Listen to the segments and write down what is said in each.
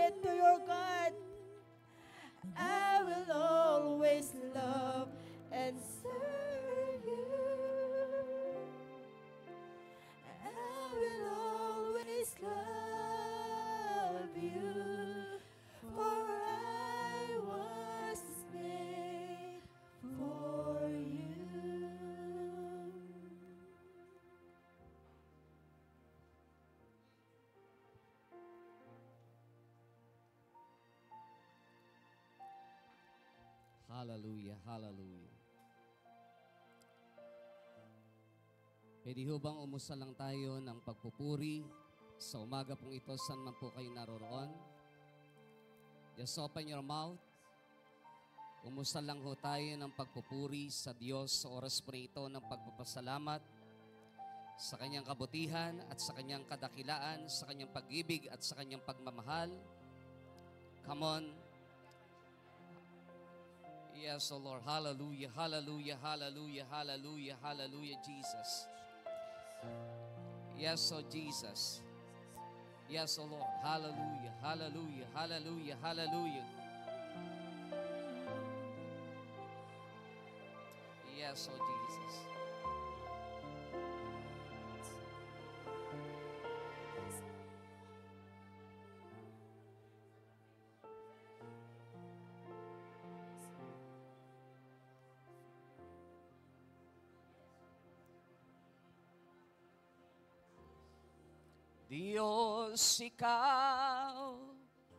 it to your God. I will always love and serve you. I will always love you, for I was made for you. Hallelujah, hallelujah. Pwede ho bang umusal lang tayo ng pagpupuri sa umaga pong ito, saan man po kayo naroroon? Just open your mouth. Umusal lang ho tayo ng pagpupuri sa Diyos sa oras po ito ng pagpapasalamat sa Kanyang kabutihan at sa Kanyang kadakilaan, sa Kanyang pag-ibig at sa Kanyang pagmamahal. Come on. Yes, O Lord. Hallelujah, hallelujah, hallelujah, hallelujah, hallelujah, Jesus. Yes, O Jesus. Yes, O Lord. Hallelujah, hallelujah, hallelujah, hallelujah. Yes, O Jesus. Diyos, ikaw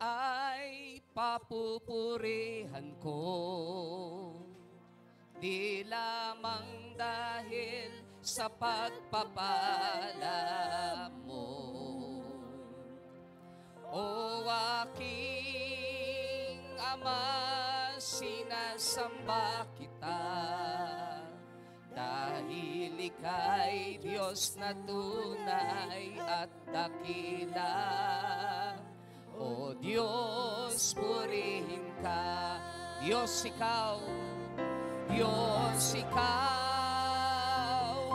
ay papupurihan ko, di lamang dahil sa pagpapala mo. O aking Ama, sinasamba kita, dahil ika'y Diyos na tunay at dakila. O Diyos, purihin ka. Diyos, ikaw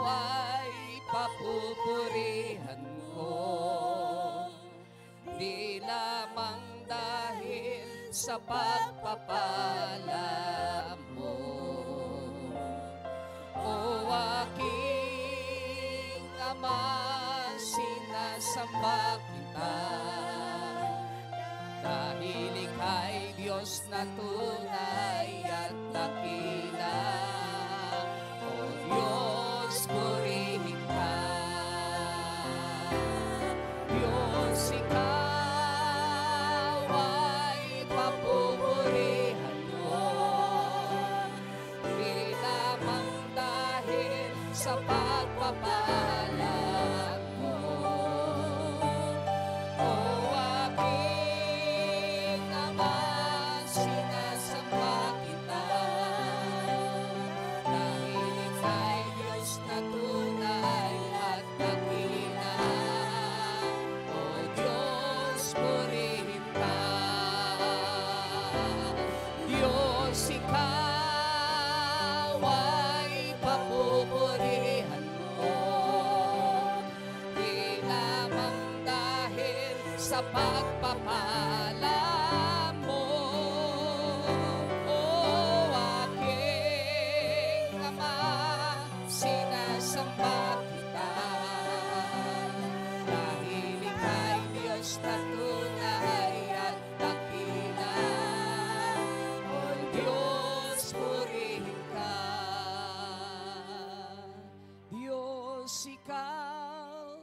ay papupurihan ko, di lamang dahil sa pagpapala mo. O aking Ama, sinasamba kita, dahil ika'y Diyos na tunay at dakila. O Diyos, purihin ka. Diyos, ikaw ay papupurihan mo, di lamang dahil sa pagpapala mo. O aking Ama, sinasamba kita, dahil ika'y Diyos na tunay at dakila. O Diyos, purihin ka. Diyos, ikaw ay papupurihan mo, di lamang dahil sa pagpapala mo. O aking Ama, sinasamba kita, dahil ika'y Diyos na tunay at dakila. O Diyos, purihin ka. Diyos, ikaw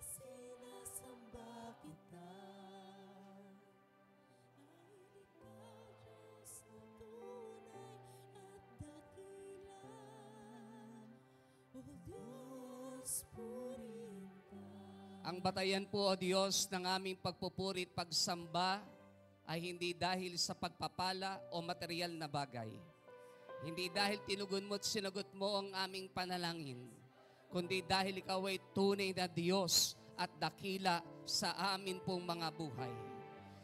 Sinasamba kita, dahil ikaw Diyos na tunay at dakila. O Diyos, purihin ka. Ang batayan po, O Diyos, ng aming pagpupuri at pagsamba ay hindi dahil sa pagpapala o material na bagay. Hindi dahil tinugon mo at sinagot mo ang aming panalangin, kundi dahil ikaw ay tunay na Diyos at dakila sa amin pong mga buhay.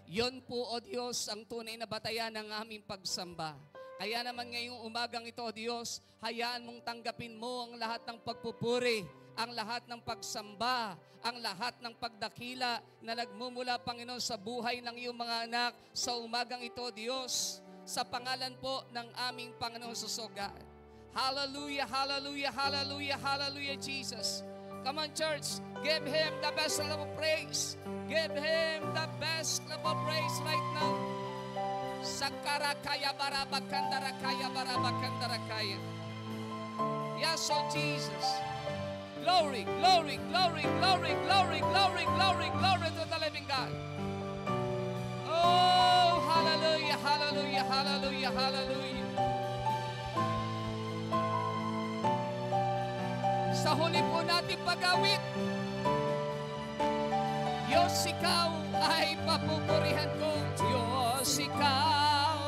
Yon po, O Diyos, ang tunay na batayan ng aming pagsamba. Kaya naman ngayong umagang ito, O Diyos, hayaan mong tanggapin mo ang lahat ng pagpupuri, ang lahat ng pagsamba, ang lahat ng pagdakila na nagmumula, Panginoon, sa buhay ng iyong mga anak sa umagang ito, Diyos, sa pangalan po ng aming Panginoon Susugad. Hallelujah, hallelujah, hallelujah, hallelujah, Jesus. Come on, church, give Him the best level of praise. Give Him the best level of praise right now. Sakarakaya barabakandara kaya. Yes, oh Jesus. Glory, glory, glory, glory, glory, glory, glory, glory to the living God. Oh, hallelujah, hallelujah, hallelujah, hallelujah. Sa huli po natin pag-awit, Diyos, Ikaw ay papupurihan ko. Diyos, Ikaw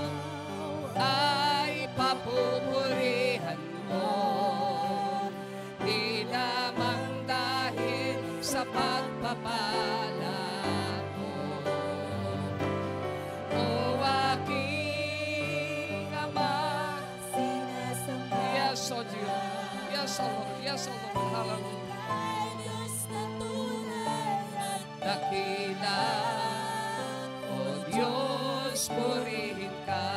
ay papupurihan mo. Di lamang dahil sa pagpapala mo. O aking Ama, sinasamba. Yes, O Diyos. Yes, O Lord. Yes, O Lord. Hallelujah. Ay Diyos na tunay at Dakila, O Diyos, purihin ka.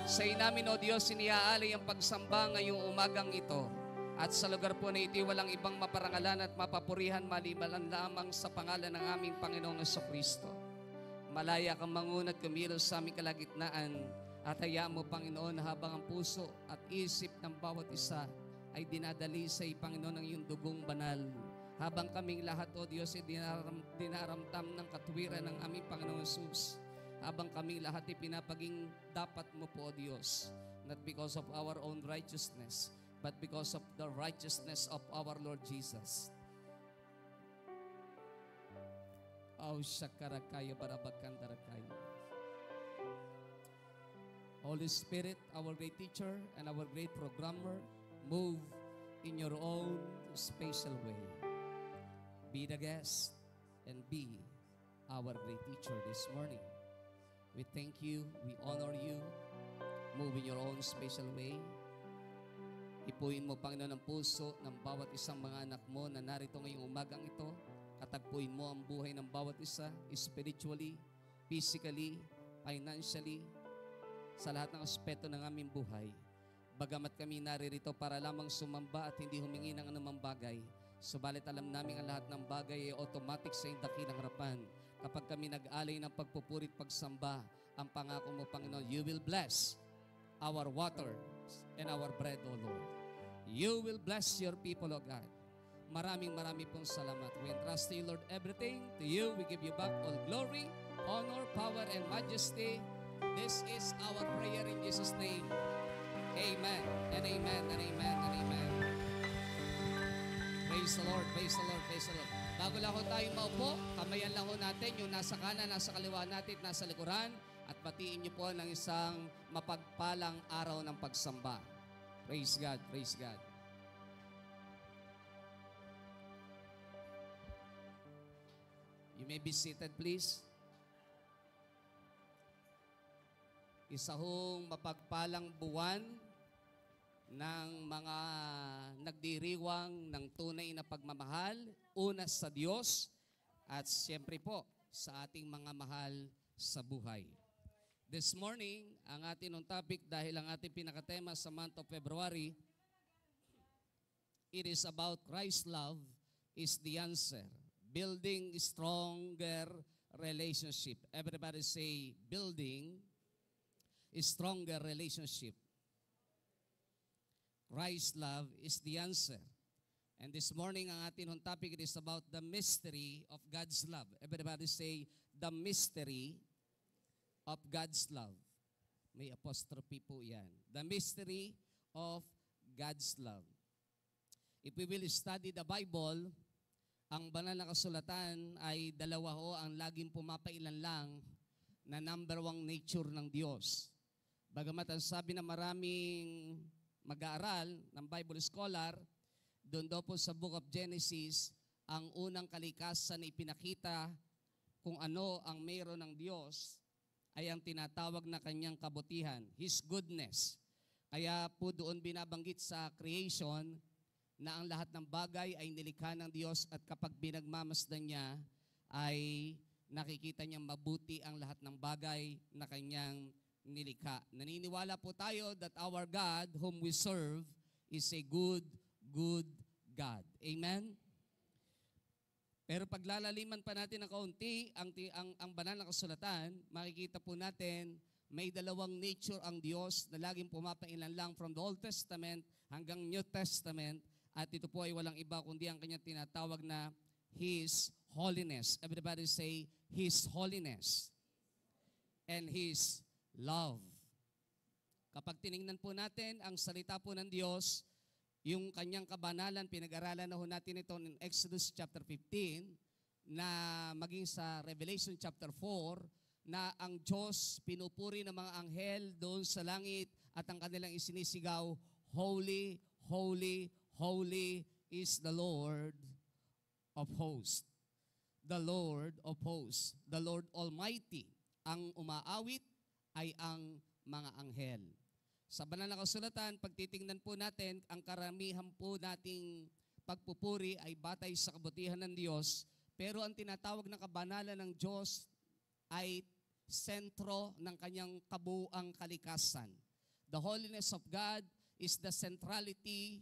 Sa inamin, O Diyos, iniaalay ang pagsamba ngayong umagang ito. At sa lugar po na ito, walang ibang maparangalan at mapapurihan maliban lamang sa pangalan ng aming Panginoong Jesucristo. Malaya kang mangunat kumilos sa aming kalagitnaan at hayaan mo, Panginoon, habang ang puso at isip ng bawat isa ay dinadali sa Panginoon ng iyong dugong banal. Habang kaming lahat, O Diyos, ay dinaramdam ng katwiran ng aming Panginoong Jesus. Habang kaming lahat ay pinapaging dapat mo po, O Diyos, not because of our own righteousness, but because of the righteousness of our Lord Jesus. Oh, shakarakaya barabakandrakaya. Holy Spirit, our great teacher and our great programmer, move in your own special way. Be the guest and be our great teacher this morning. We thank you, we honor you. Move in your own special way. Ipuin mo, Panginoon, ang puso ng bawat isang mga anak mo na narito ngayong umagang ito. Katagpuin mo ang buhay ng bawat isa, spiritually, physically, financially, sa lahat ng aspeto ng aming buhay. Bagamat kami naririto para lamang sumamba at hindi humingi ng anumang bagay, subalit alam namin ang lahat ng bagay ay automatic sa iyong dakilang harapan. Kapag kami nag-alay ng pagpupuri at pagsamba, ang pangako mo, Panginoon, you will bless our water and our bread, O Lord. You will bless your people, O God. Maraming pong salamat. We entrust to you, Lord, everything. To you, we give you back all glory, honor, power, and majesty. This is our prayer in Jesus' name. Amen, and amen, and amen, and amen. Praise the Lord, praise the Lord, praise the Lord. Bago lang ho tayong maupo, kamayan lang ho natin yung nasa kanan, nasa kaliwa natin, nasa likuran, at batiin niyo po ng isang mapagpalang araw ng pagsamba. Praise God, praise God. You may be seated, please. Isa hong mapagpalang buwan ng mga nagdiriwang ng tunay na pagmamahal, una sa Diyos at siyempre po sa ating mga mahal sa buhay. This morning, ang ating topic dahil ang ating pinakatema sa month of February, it is about Christ's love is the answer. Building stronger relationship. Everybody say, building a stronger relationship. Christ's love is the answer. And this morning, ang ating topic is about the mystery of God's love. Everybody say, the mystery of God's love. May apostrophe po yan. The mystery of God's love. If we will study the Bible, ang banal na kasulatan ay dalawa ho ang laging pumapailan lang na number one nature ng Diyos. Bagamat ang sabi na maraming mag-aaral ng Bible scholar, doon daw po sa Book of Genesis ang unang kalikasan na ipinakita kung ano ang mayroon ng Diyos ay ang tinatawag na kanyang kabutihan, His goodness. Kaya po doon binabanggit sa creation na ang lahat ng bagay ay nilikha ng Diyos at kapag binagmamasdan niya ay nakikita niyang mabuti ang lahat ng bagay na kanyang nilikha. Naniniwala po tayo that our God whom we serve is a good God. Amen? Pero paglalaliman pa natin ng kaunti ang banal na kasulatan, makikita po natin may dalawang nature ang Diyos na laging pumapailan lang from the Old Testament hanggang New Testament at ito po ay walang iba kundi ang kanyang tinatawag na His holiness. Everybody say, His holiness and His love. Kapag tiningnan po natin ang salita po ng Diyos, yung kanyang kabanalan, pinag-aralan na ho natin ito in Exodus chapter 15, na maging sa Revelation chapter 4, na ang Diyos pinupuri ng mga anghel doon sa langit at ang kanilang isinisigaw, Holy, Holy, Holy is the Lord of hosts. The Lord of hosts, the Lord Almighty. Ang umaawit ay ang mga anghel. Sa banal na kasulatan, pag titingnan po natin, ang karamihan po nating pagpupuri ay batay sa kabutihan ng Diyos, pero ang tinatawag na kabanalan ng Diyos ay sentro ng kanyang kabuuang kalikasan. The holiness of God is the centrality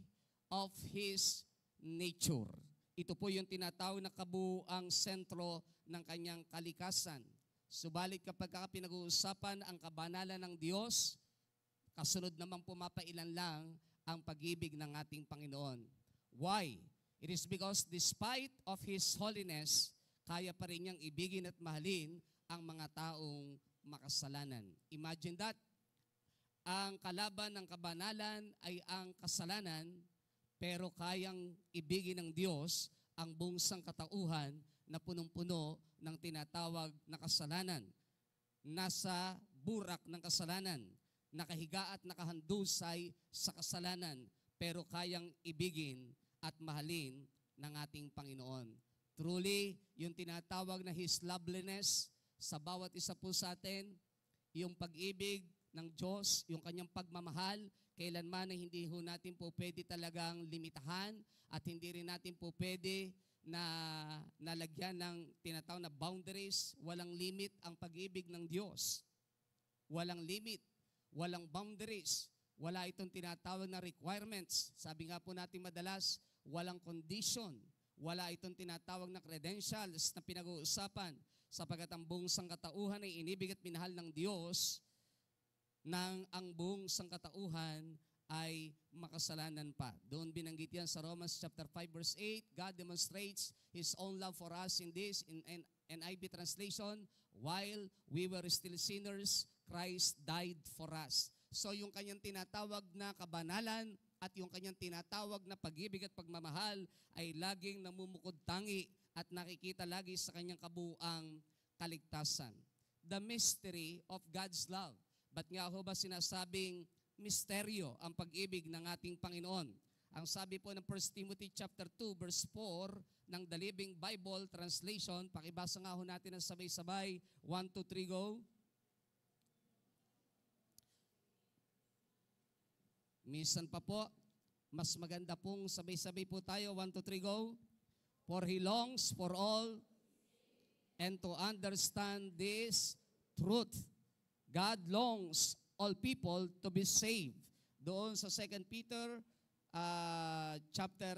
of His nature. Ito po yung tinatawag na kabuuang sentro ng kanyang kalikasan. Subalit kapag pinag-uusapan ang kabanalan ng Diyos, kasunod naman pumapailan lang ang pag-ibig ng ating Panginoon. Why? It is because despite of His holiness, kaya pa rin niyang ibigin at mahalin ang mga taong makasalanan. Imagine that. Ang kalaban ng kabanalan ay ang kasalanan, pero kayang ibigin ng Diyos ang buong sangkatauhan na punong-puno ng tinatawag na kasalanan. Nasa burak ng kasalanan, nakahiga at nakahandusay sa kasalanan, pero kayang ibigin at mahalin ng ating Panginoon. Truly, yung tinatawag na His loveliness sa bawat isa po sa atin, yung pag-ibig ng Diyos, yung kanyang pagmamahal, kailanman na hindi ho natin po pwede talagang limitahan at hindi rin natin po pwede na nalagyan ng tinatawag na boundaries. Walang limit ang pag-ibig ng Diyos. Walang limit, walang boundaries, wala itong tinatawag na requirements. Sabi nga po natin madalas, walang condition, wala itong tinatawag na credentials na pinag-uusapan sapagkat ang buong sangkatauhan ay inibig at minahal ng Diyos nang ang buong sangkatauhan ay makasalanan pa. Doon binanggit yan sa Romans chapter 5 verse 8, God demonstrates His own love for us in this, in NIV translation, while we were still sinners, Christ died for us. So yung kanyang tinatawag na kabanalan at yung kanyang tinatawag na pag-ibig at pagmamahal ay laging namumukod tangi at nakikita lagi sa kanyang kabuuang kaligtasan. The mystery of God's love. Ba't nga ho ba sinasabing misteryo ang pag-ibig ng ating Panginoon? Ang sabi po ng 1 Timothy chapter 2 verse 4 ng The Living Bible Translation, pakibasa nga ho natin ng sabay-sabay. 1, 2, 3, go. Minsan pa po, mas maganda pong sabay-sabay po tayo. 1, 2, 3, go. For He longs for all and to understand this truth. God longs all people to be saved. Doon sa 2 Peter chapter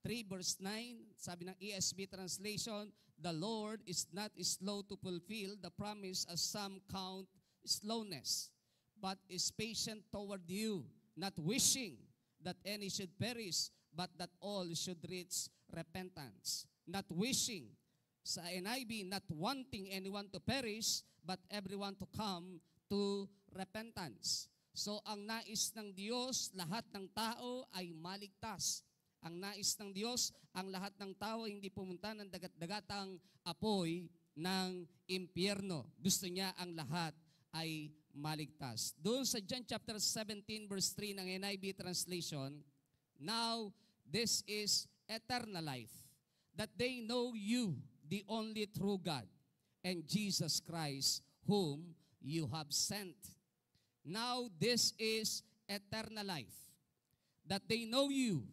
3 verse 9, sabi ng ESV translation, the Lord is not slow to fulfill the promise as some count slowness, but is patient toward you, not wishing that any should perish, but that all should reach repentance. Not wishing, sa NIV, not wanting anyone to perish, but everyone to come to repentance. So ang nais ng Diyos, lahat ng tao ay maligtas. Ang nais ng Diyos, ang lahat ng tao ay hindi pumunta ng dagat-dagatang apoy ng impyerno. Gusto niya ang lahat ay maligtas. Doon sa John chapter 17 verse 3 ng NIV translation, now this is eternal life, that they know you, the only true God, and Jesus Christ, whom you have sent. Now this is eternal life, that they know you.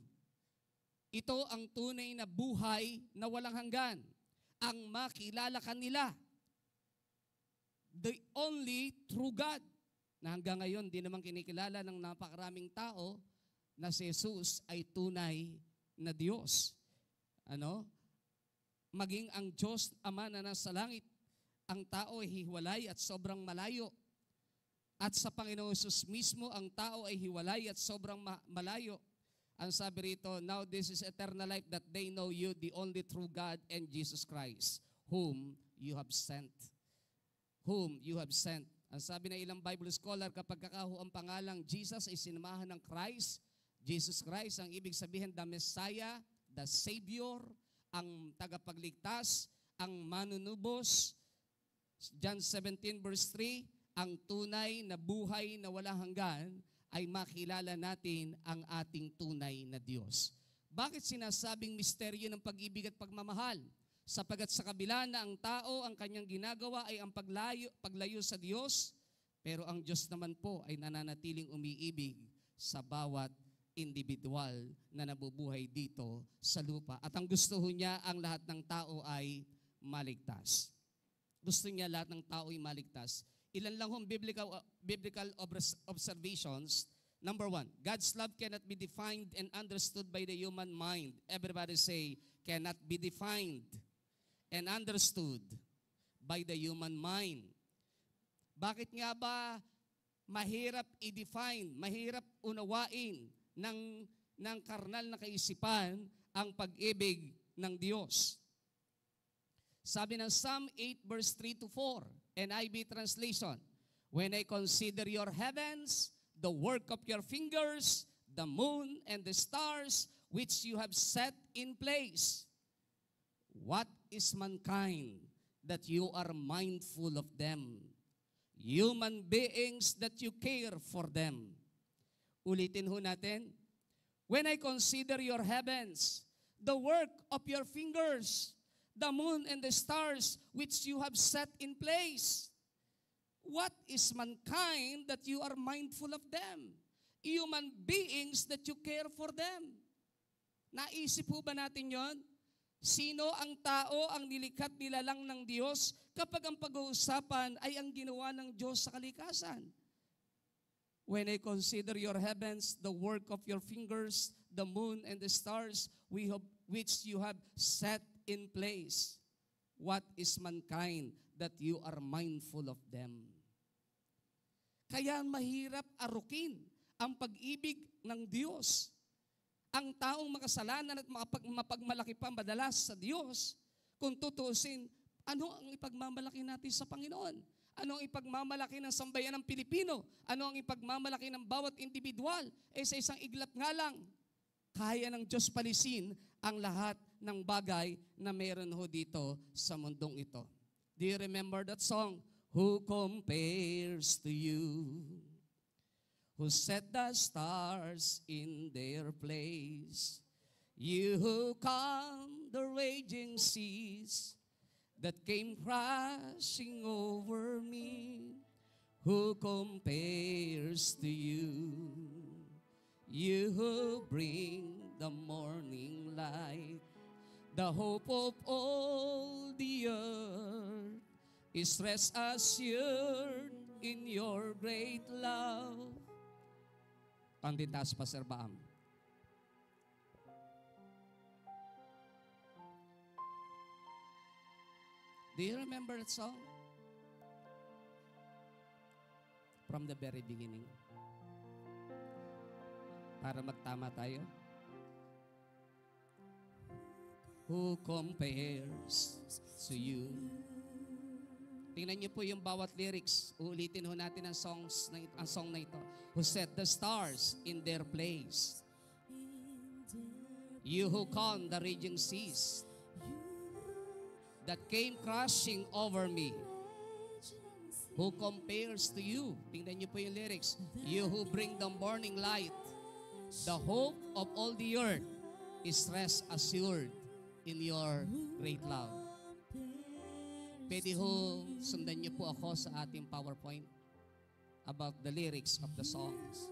Ito ang tunay na buhay na walang hanggan, ang makilala kanila, the only true God, na hanggang ngayon di naman kinikilala ng napakaraming tao na si Jesus ay tunay na Diyos. Maging ang Diyos Ama na nasa langit, ang tao ay hiwalay at sobrang malayo. At sa Panginoon Jesus mismo, ang tao ay hiwalay at sobrang malayo. Ang sabi rito, now this is eternal life, that they know you, the only true God, and Jesus Christ, whom you have sent. Whom you have sent. Ang sabi ng ilang Bible scholar, kapag kakaho ang pangalang Jesus ay sinamahan ng Christ, Jesus Christ, ang ibig sabihin, the Messiah, the Savior, ang tagapagligtas, ang manunubos. John 17 verse 3, ang tunay na buhay na walang hanggan ay makilala natin ang ating tunay na Diyos. Bakit sinasabing misteryo ng pag-ibig at pagmamahal? Sapagat sa kabila na ang tao, ang kanyang ginagawa ay ang paglayo sa Diyos, pero ang Diyos naman po ay nananatiling umiibig sa bawat individual na nabubuhay dito sa lupa. At ang gusto niya, ang lahat ng tao ay maligtas. Gusto niya lahat ng tao ay maligtas. Ilan lang hong biblical observations. Number 1, God's love cannot be defined and understood by the human mind. Everybody say, cannot be defined and understood by the human mind. Bakit nga ba mahirap i-define, mahirap unawain ng karnal na kaisipan ang pag-ibig ng Diyos? Sabi ng Psalm 8 verse 3 to 4, NIV translation, when I consider your heavens, the work of your fingers, the moon and the stars which you have set in place, what is mankind that you are mindful of them? Human beings that you care for them. Ulitin ho natin. When I consider your heavens, the work of your fingers, the moon and the stars which you have set in place, what is mankind that you are mindful of them? Human beings that you care for them. Naisip po ba natin yon? Sino ang tao ang nilikhat nilalang ng Diyos kapag ang pag-uusapan ay ang ginawa ng Diyos sa kalikasan? When I consider your heavens, the work of your fingers, the moon and the stars which you have set in place, what is mankind that you are mindful of them? Kaya mahirap arukin ang pag-ibig ng Diyos. Ang taong makasalanan at mapagmalaki pa madalas sa Diyos, kung tutusin, ano ang ipagmamalaki natin sa Panginoon? Ano ang ipagmamalaki ng sambayan ng Pilipino? Ano ang ipagmamalaki ng bawat individual? Sa isang iglap nga lang, kaya ng Diyos palisin ang lahat ng bagay na meron ho dito sa mundong ito. Do you remember that song? Who compares to you? Who set the stars in their place? You who calm the raging seas that came crashing over me. Who compares to you? You who bring the morning light, the hope of all the earth is rest assured in your great love. Panditaas pa, Sir Baam. Do you remember that song? From the very beginning. Para magtama tayo. Who compares to you? Tingnan niyo po yung bawat lyrics. Uulitin ho natin ang song na ito. Who set the stars in their place? You who calm the raging seas that came crashing over me. Who compares to you? Tingnan niyo po yung lyrics. You who bring the morning light, the hope of all the earth is rest assured in your great love. Pwede ho, sundan niyo po ako sa ating PowerPoint about the lyrics of the songs.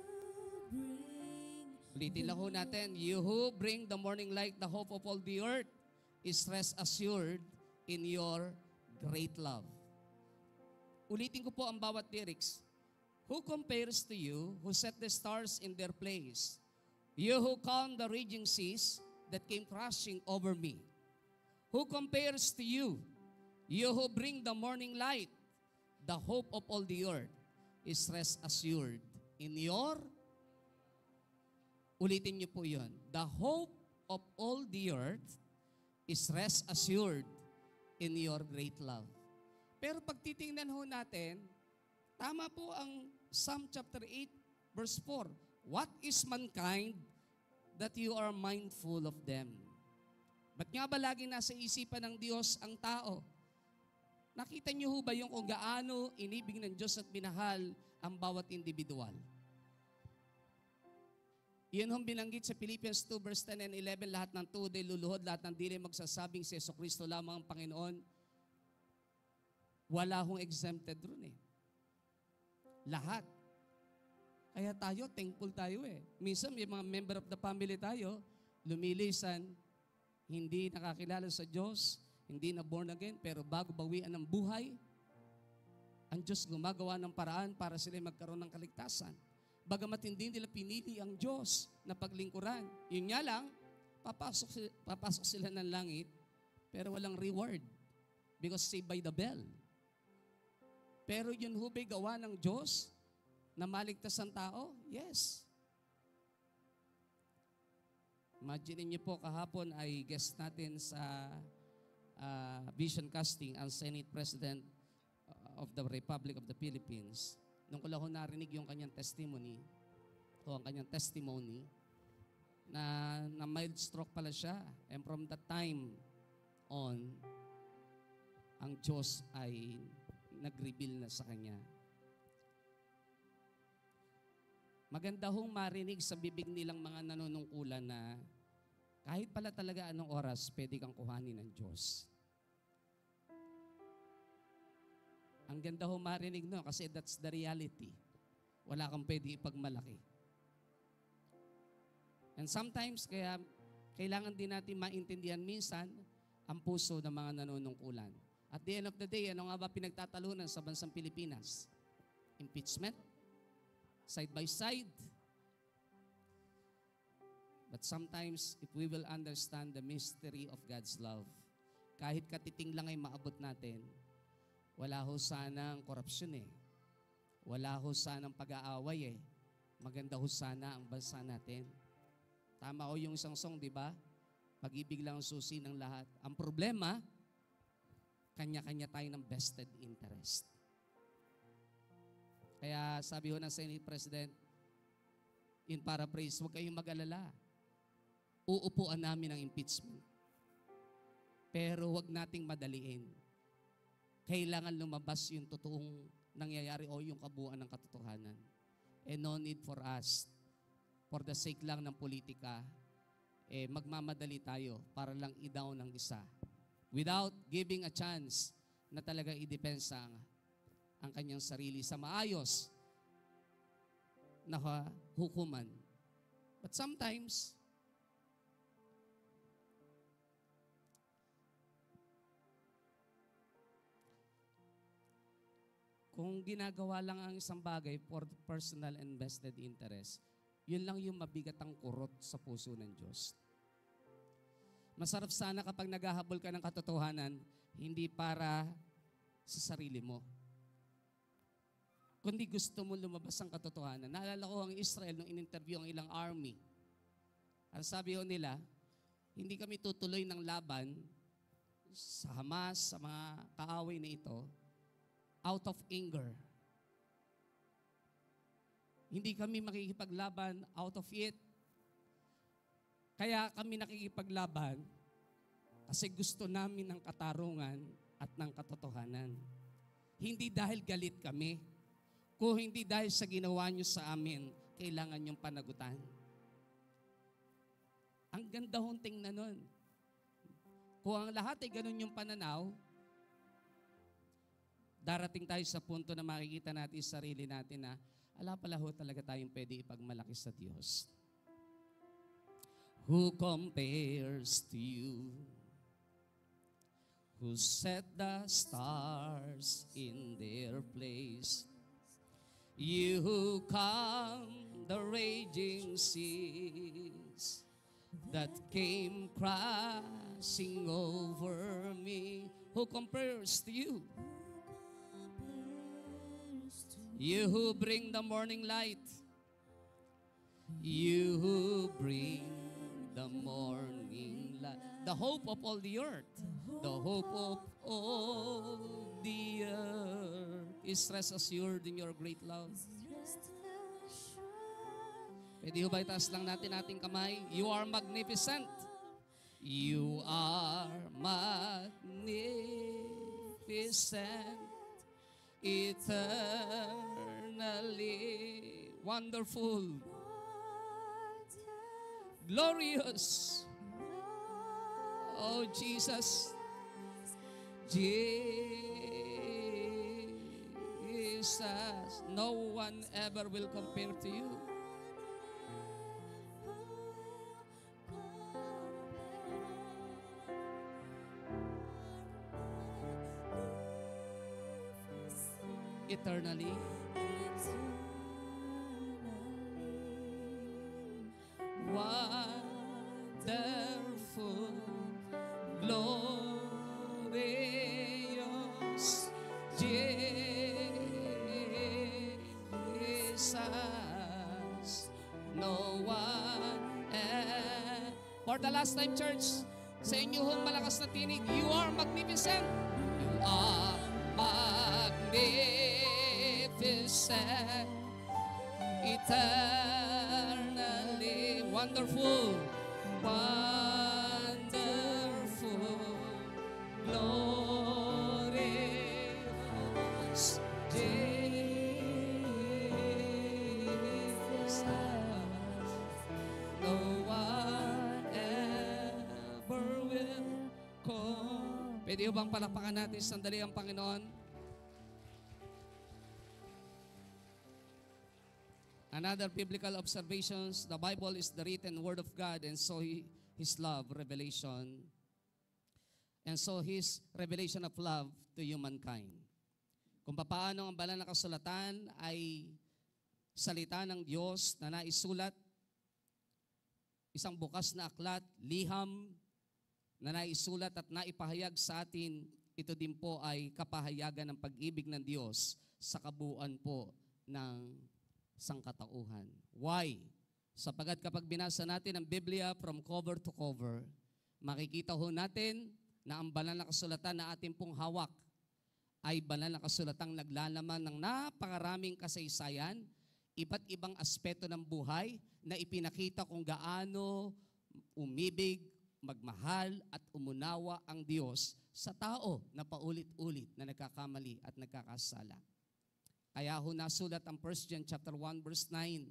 Ulitin lang ho natin. You who bring the morning light, the hope of all the earth, is rest assured in your great love. Ulitin ko po ang bawat lyrics. Who compares to you, who set the stars in their place? You who calm the raging seas that came crashing over me. Who compares to you, you who bring the morning light, the hope of all the earth, is rest assured in your, ulitin niyo po yun, the hope of all the earth is rest assured in your great love. Pero pag titingnan ho natin, tama po ang Psalm chapter 8 verse 4. What is mankind that you are mindful of them? Ba't nga ba lagi nasa isipan ng Diyos ang tao? Nakita niyo ho ba yung kung gaano inibig ng Diyos at minahal ang bawat individual? Yun hong binanggit sa Philippians 2 verse 10 and 11, lahat ng tuhod ay luluhod, lahat ng dili magsasabing si Jesucristo lamang ang Panginoon. Wala hong exempted ron eh. Lahat. Kaya tayo, thankful tayo eh. Minsan may mga member of the family tayo, lumilisan, hindi nakakilala sa Diyos, hindi na born again, pero bago bawian ng buhay, ang Diyos gumagawa ng paraan para sila magkaroon ng kaligtasan. Bagamat hindi nila pinili ang Diyos na paglingkuran. Yun nga lang, papasok sila ng langit, pero walang reward because saved by the bell. Pero yun hubay gawa ng Diyos na maligtas ang tao? Yes. Imagine niyo po kahapon ay guest natin sa vision casting ang Senate President of the Republic of the Philippines. Nung ko lang ho narinig yung kanyang testimony, na mild stroke pala siya. And from that time on, ang Diyos ay nag-reveal na sa kanya. Maganda hong marinig sa bibig nilang mga nanunungkulan na kahit pala talaga anong oras, pwede kang kuhanin ng Diyos. Ang ganda hong marinig no, kasi that's the reality. Wala kang pwede ipagmalaki. And sometimes, kaya kailangan din natin maintindihan minsan ang puso ng mga nanunungkulan. At the end of the day, ano nga ba pinagtatalunan sa bansang Pilipinas? Impeachment? Side by side? But sometimes, if we will understand the mystery of God's love, kahit katiting lang ay maabot natin, wala ho sanang korupsyon eh. Wala ho sanang pag-aaway eh. Maganda ho sana ang bansa natin. Tama ho yung isang song, di ba? Pag-ibig lang ang susi ng lahat. Ang problema, kanya-kanya tayo ng vested interest. Kaya sabi ho ng Senate President, in paraphrase, huwag kayong mag-alala. Uupuan namin ang impeachment. Pero huwag nating madaliin. Kailangan lumabas yung totoong nangyayari o yung kabuuan ng katotohanan. And no need for us, for the sake lang ng politika, magmamadali tayo para lang i-down ang isa. Without giving a chance na talaga idepensa ang kanyang sarili sa maayos na hukuman. But sometimes, kung ginagawa lang ang isang bagay for personal and vested interest, yun lang yung mabigat ang kurot sa puso ng Diyos. Masarap sana kapag naghahabol ka ng katotohanan, hindi para sa sarili mo. Kundi gusto mo lumabas ang katotohanan. Naalala ko ang Israel nung in-interview ang ilang army. Ang sabi ho nila, hindi kami tutuloy ng laban sa Hamas, sa mga kaaway na ito, out of anger. Hindi kami makikipaglaban out of it. Kaya kami nakikipaglaban kasi gusto namin ng katarungan at ng katotohanan. Hindi dahil galit kami, kung hindi dahil sa ginawa nyo sa amin, kailangan nyong panagutan. Ang ganda hong tingnan nun. Kung ang lahat ay ganun yung pananaw, darating tayo sa punto na makikita natin sa sarili natin na ala pala ho talaga tayong pwede ipagmalaki sa Diyos. Who compares to you? Who set the stars in their place? You who calm the raging seas that came crashing over me. Who compares to you? You who bring the morning light. You who bring the morning light. The hope of all the earth. The hope of all the earth is rest assured in your great love. Pwede ho ba itaas lang natin ating kamay? You are magnificent. You are magnificent. Eternally wonderful. Glorious. Oh, Jesus. Jesus. No one ever will compare to you. Eternally. Wonderful, glorious Jesus. No one else. For the last time, church, sa inyo hong malakas na tinig, you are magnificent. You are magnificent. Eternally wonderful, wonderful, glorious Jesus. No one ever will come. Pwede bang palakpakan natin sandali ang Panginoon? Another biblical observations, the Bible is the written word of God, and so His love, revelation, and so His revelation of love to humankind. Kung paano ang banal na kasulatan ay salita ng Diyos na naisulat, isang bukas na aklat, liham, na naisulat at naipahayag sa atin, ito din po ay kapahayagan ng pag-ibig ng Diyos sa kabuuan po ng sangkatauhan. Why? Sapagat kapag binasa natin ang Biblia from cover to cover, makikita ho natin na ang banal na kasulatan na ating pong hawak ay banal na kasulatang naglalaman ng napakaraming kasaysayan, iba't ibang aspeto ng buhay na ipinakita kung gaano umibig, magmahal at umunawa ang Diyos sa tao na paulit-ulit na nagkakamali at nagkakasala. Kaya ho nasulat ang 1 John chapter 1 verse 9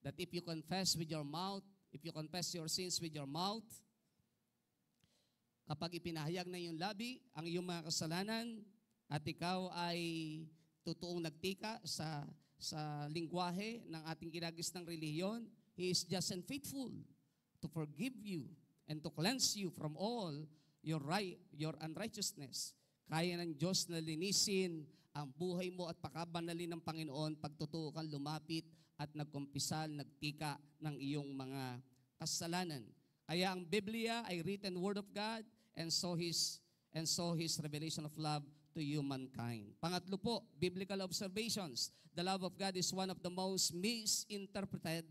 that if you confess with your mouth, if you confess your sins with your mouth, kapag ipinahayag na iyong labi ang iyong mga kasalanan at ikaw ay totoong nagtika sa lingwahe ng ating ginagis ng relihiyon, He is just and faithful to forgive you and to cleanse you from all your unrighteousness. Kaya ng Diyos na linisin ang buhay mo at pakabanalin ng Panginoon pag totoo kang lumapit at nagkumpisal, nagtika ng iyong mga kasalanan. Kaya ang Biblia ay written word of God and so His revelation of love to humankind. Pangatlo po, biblical observations. The love of God is one of the most misinterpreted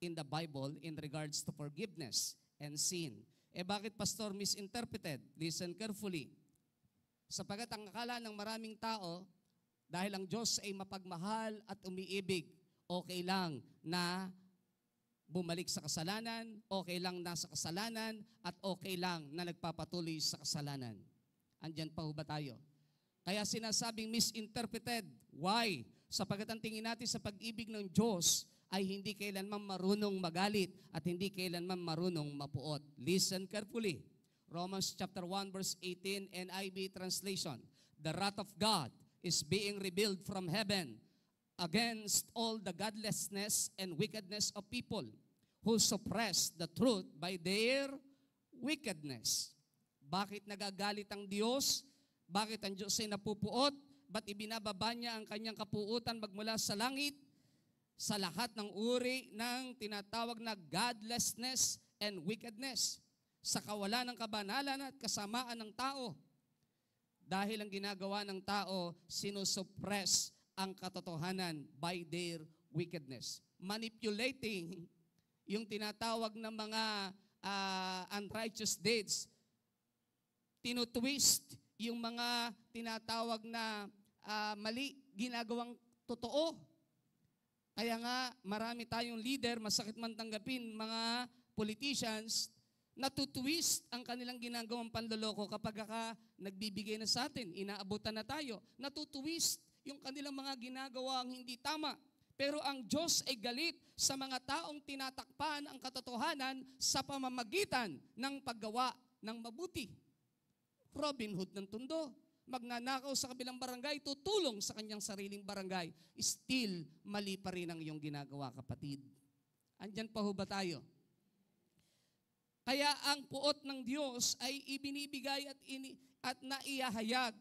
in the Bible in regards to forgiveness and sin. Bakit, Pastor, misinterpreted? Listen carefully. Sapagat ang akala ng maraming tao, dahil ang Diyos ay mapagmahal at umiibig, okay lang na bumalik sa kasalanan, okay lang nasa kasalanan, at okay lang na nagpapatuloy sa kasalanan. Andyan pa ho ba tayo? Kaya sinasabing misinterpreted. Why? Sapagat ang tingin natin sa pag-ibig ng Diyos ay hindi kailanman marunong magalit at hindi kailanman marunong mapuot. Listen carefully. Romans chapter 1 verse 18 NIV translation. The wrath of God is being revealed from heaven against all the godlessness and wickedness of people who suppress the truth by their wickedness. Bakit nagagalit ang Diyos? Bakit ang Diyos ay napupuot? Ba't ibinababa niya ang kanyang kapuutan magmula sa langit? Sa lahat ng uri ng tinatawag na godlessness and wickedness. Sa kawalan ng kabanalan at kasamaan ng tao. Dahil ang ginagawa ng tao, sinusuppress ang katotohanan by their wickedness. Manipulating yung tinatawag na mga unrighteous deeds. Tinutwist yung mga tinatawag na mali, ginagawang totoo. Kaya nga, marami tayong leader, masakit man tanggapin, mga politicians, natutwist ang kanilang ginagawang panloloko kapag nagbibigay na sa atin, inaabutan na tayo. Natutwist yung kanilang mga ginagawang hindi tama. Pero ang Diyos ay galit sa mga taong tinatakpan ang katotohanan sa pamamagitan ng paggawa ng mabuti. Robin Hood ng Tondo, magnanakaw sa kabilang barangay, tutulong sa kanyang sariling barangay. Still, mali pa rin ang iyong ginagawa, kapatid. Andyan pa ho ba tayo? Kaya ang puot ng Diyos ay ibinibigay at naiyahayag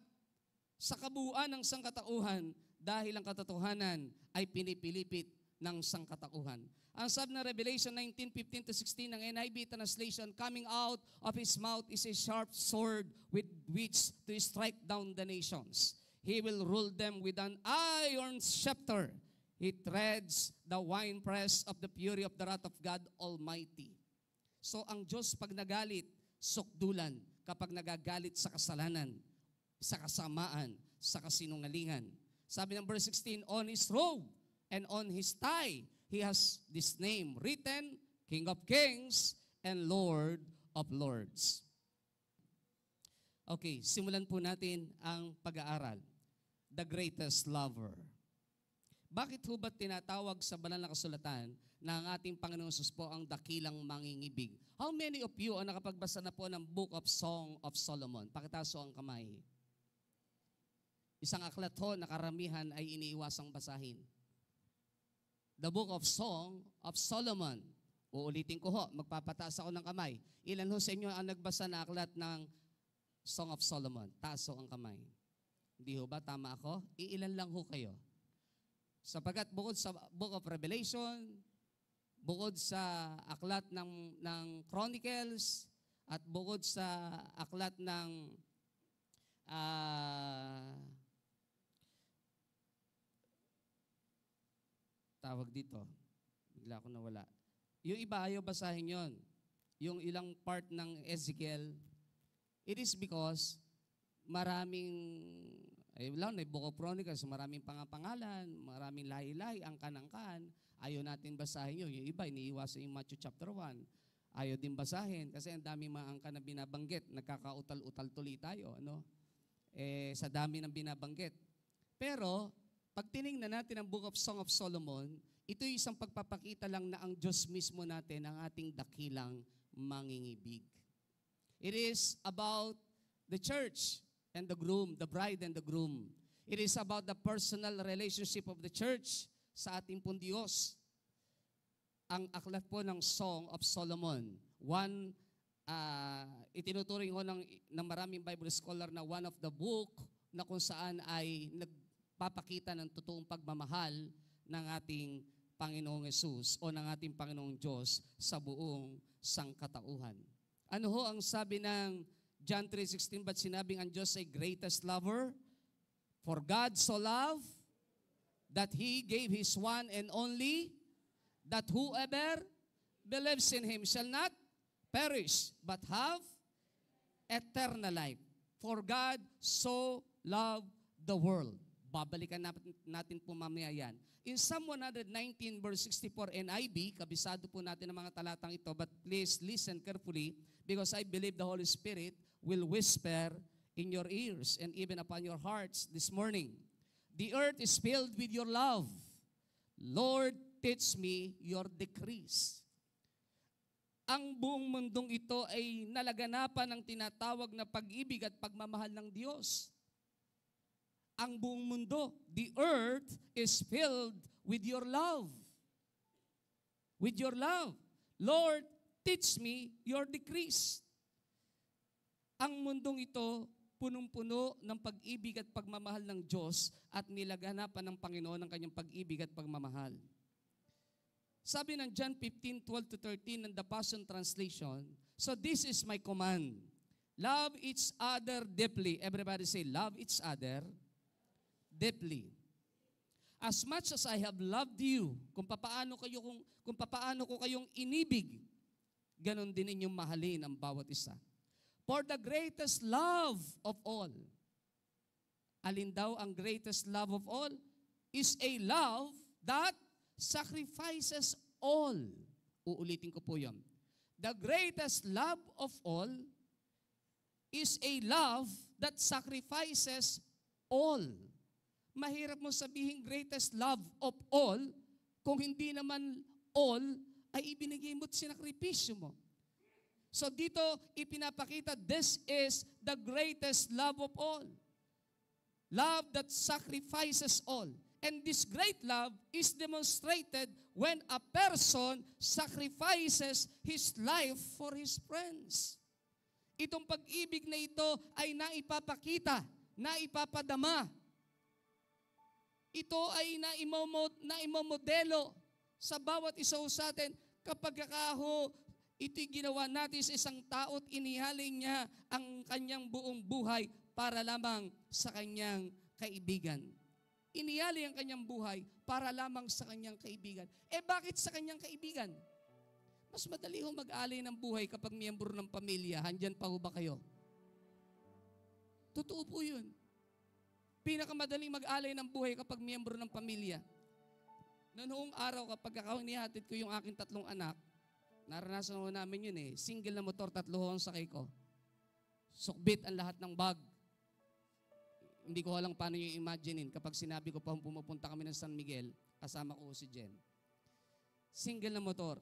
sa kabuuan ng sangkatauhan dahil ang katotohanan ay pinipilipit ng sangkatauhan. Ang sabi ng Revelation 19:15-16 ng NIV translation, coming out of his mouth is a sharp sword with which to strike down the nations. He will rule them with an iron scepter. He treads the winepress of the fury of the wrath of God Almighty. So ang Diyos pag nagalit, sukdulan kapag nagagalit sa kasalanan, sa kasamaan, sa kasinungalingan. Sabi ng verse 16, on his robe and on his thigh, he has this name written, King of Kings and Lord of Lords. Okay, simulan po natin ang pag-aaral. The greatest lover. Bakit ho ba tinatawag sa banal na kasulatan na ang ating Panginoon Jesus po ang dakilang mangingibig? How many of you ang nakapagbasa na po ng Book of Song of Solomon? Pakitaso ang kamay. Isang aklat ho na karamihan ay iniiwasang basahin. The Book of Song of Solomon. Uulitin ko ho, magpapataas ako ng kamay. Ilan ho sa inyo ang nagbasa na aklat ng Song of Solomon? Taas ho ang kamay. Hindi ho ba? Tama ako? Iilan lang ho kayo. Sapagat bukod sa Book of Revelation, bukod sa aklat ng Chronicles, at bukod sa aklat ng tawag dito, bigla ako nawala. Yung iba ayaw basahin yon. Yung ilang part ng Ezekiel, it is because maraming, wala na, Book of Chronicles, maraming pangapangalan, maraming lahi-lahi, angkan-angkan, ayaw natin basahin yun. Yung iba, iniiwasan yung Matthew chapter 1. Ayaw din basahin kasi ang daming mga angkan na binabanggit, nagkakautal-utal tuloy tayo, ano? Sa dami ng binabanggit. Pero, pag tinignan natin ang Book of Song of Solomon, ito yung isang pagpapakita lang na ang Diyos mismo natin ang ating dakilang mangingibig. It is about the church and the groom, the bride and the groom. It is about the personal relationship of the church sa ating pong Diyos. Ang aklat po ng Song of Solomon, itinuturing ko ng maraming Bible scholar na one of the book na kung saan ay nagpapakita ng totoong pagmamahal ng ating Panginoong Yesus o ng ating Panginoong Diyos sa buong sangkatauhan. Ano ho ang sabi ng John 3:16, ba't sinabing ang Diyos ay greatest lover? For God so loved that He gave His one and only, that whoever believes in Him shall not perish, but have eternal life. For God so loved the world. Babalikan natin po mamaya yan. In Psalm 119 verse 64 NIV, kabisado po natin ang mga talatang ito, but please listen carefully because I believe the Holy Spirit will whisper in your ears and even upon your hearts this morning. The earth is filled with your love. Lord, teach me your decrees. Ang buong mundong ito ay nalaganapan ng tinatawag na pag-ibig at pagmamahal ng Diyos. Ang buong mundo, the earth is filled with your love. With your love. Lord, teach me your decrees. Ang mundong ito, punong-puno ng pag-ibig at pagmamahal ng Diyos at nilaganapan ng Panginoon ang kanyang pag-ibig at pagmamahal. Sabi ng John 15:12-13 ng The Passion Translation, so this is my command. Love each other deeply. Everybody say, love each other deeply. As much as I have loved you, kung papaano ko kayong inibig, ganon din inyong mahalin ang bawat isa. For the greatest love of all, alin daw ang greatest love of all? Is a love that sacrifices all. Uulitin ko po yun. The greatest love of all is a love that sacrifices all. Mahirap mo sabihin greatest love of all kung hindi naman all ay ibinigay mo at sinakripisyo mo. So dito ipinapakita, this is the greatest love of all. Love that sacrifices all. And this great love is demonstrated when a person sacrifices his life for his friends. Itong pag-ibig na ito ay naipapakita, naipapadama. Ito ay naimomodelo sa bawat isa sa atin kapag ito'y ginawa natin sa isang tao at inihalin niya ang kanyang buong buhay para lamang sa kanyang kaibigan. Iniyali ang kanyang buhay para lamang sa kanyang kaibigan. Bakit sa kanyang kaibigan? Mas madali ho mag-alay ng buhay kapag miyembro ng pamilya. Handyan pa ho ba kayo? Totoo po yun. Pinakamadaling mag-alay ng buhay kapag miyembro ng pamilya. Noong araw kapag inihatid ko yung aking 3 anak, naranasan ho namin yun Single na motor, 3 ho ang sakay ko. Sukbit ang lahat ng bag. Hindi ko alam paano yung imaginein kapag sinabi ko pa pumupunta kami ng San Miguel, kasama ko si Jen. Single na motor.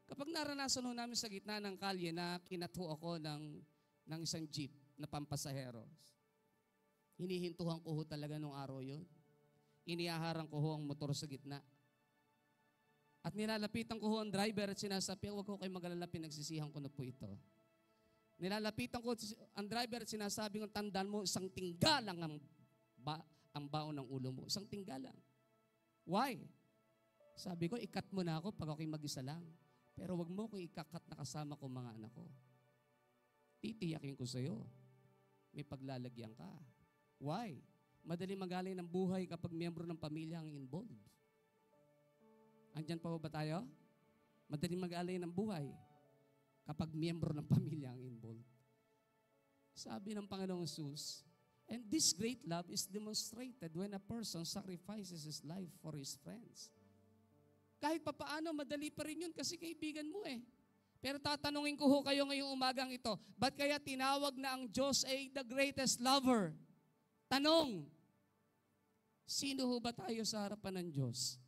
Kapag naranasan ho namin sa gitna ng kalye na kinatho ako ng isang jeep na pampasahero, hinihintuhan ko ho talaga nung araw yun. Iniaharang ko ho ang motor sa gitna. At nilalapitan ko ho ang driver at sinasabi, huwag ko kayo mag-alala, pinagsisihan ko na po ito. Nilalapitan ko ang driver at sinasabi ko, tandaan mo, isang tinggalang ang baon ng ulo mo. Isang tinggalang. Why? Sabi ko, ikat mo na ako pag ako'y mag-isa lang. Pero wag mo ko ikakat na kasama ko mga anak ko. Titiyakin ko sa'yo. May paglalagyan ka. Why? Madali mag-alay ng buhay kapag miyembro ng pamilya ang involved. Andyan pa ba tayo? Madali mag-alay ng buhay kapag miyembro ng pamilya ang involved. Sabi ng Panginoong Jesus, and this great love is demonstrated when a person sacrifices his life for his friends. Kahit papaano, madali pa rin yun kasi kaibigan mo Pero tatanungin ko ho kayo ngayong umagang ito, ba't kaya tinawag na ang Diyos ay the greatest lover? Tanong, sino ho ba tayo sa harapan ng Diyos?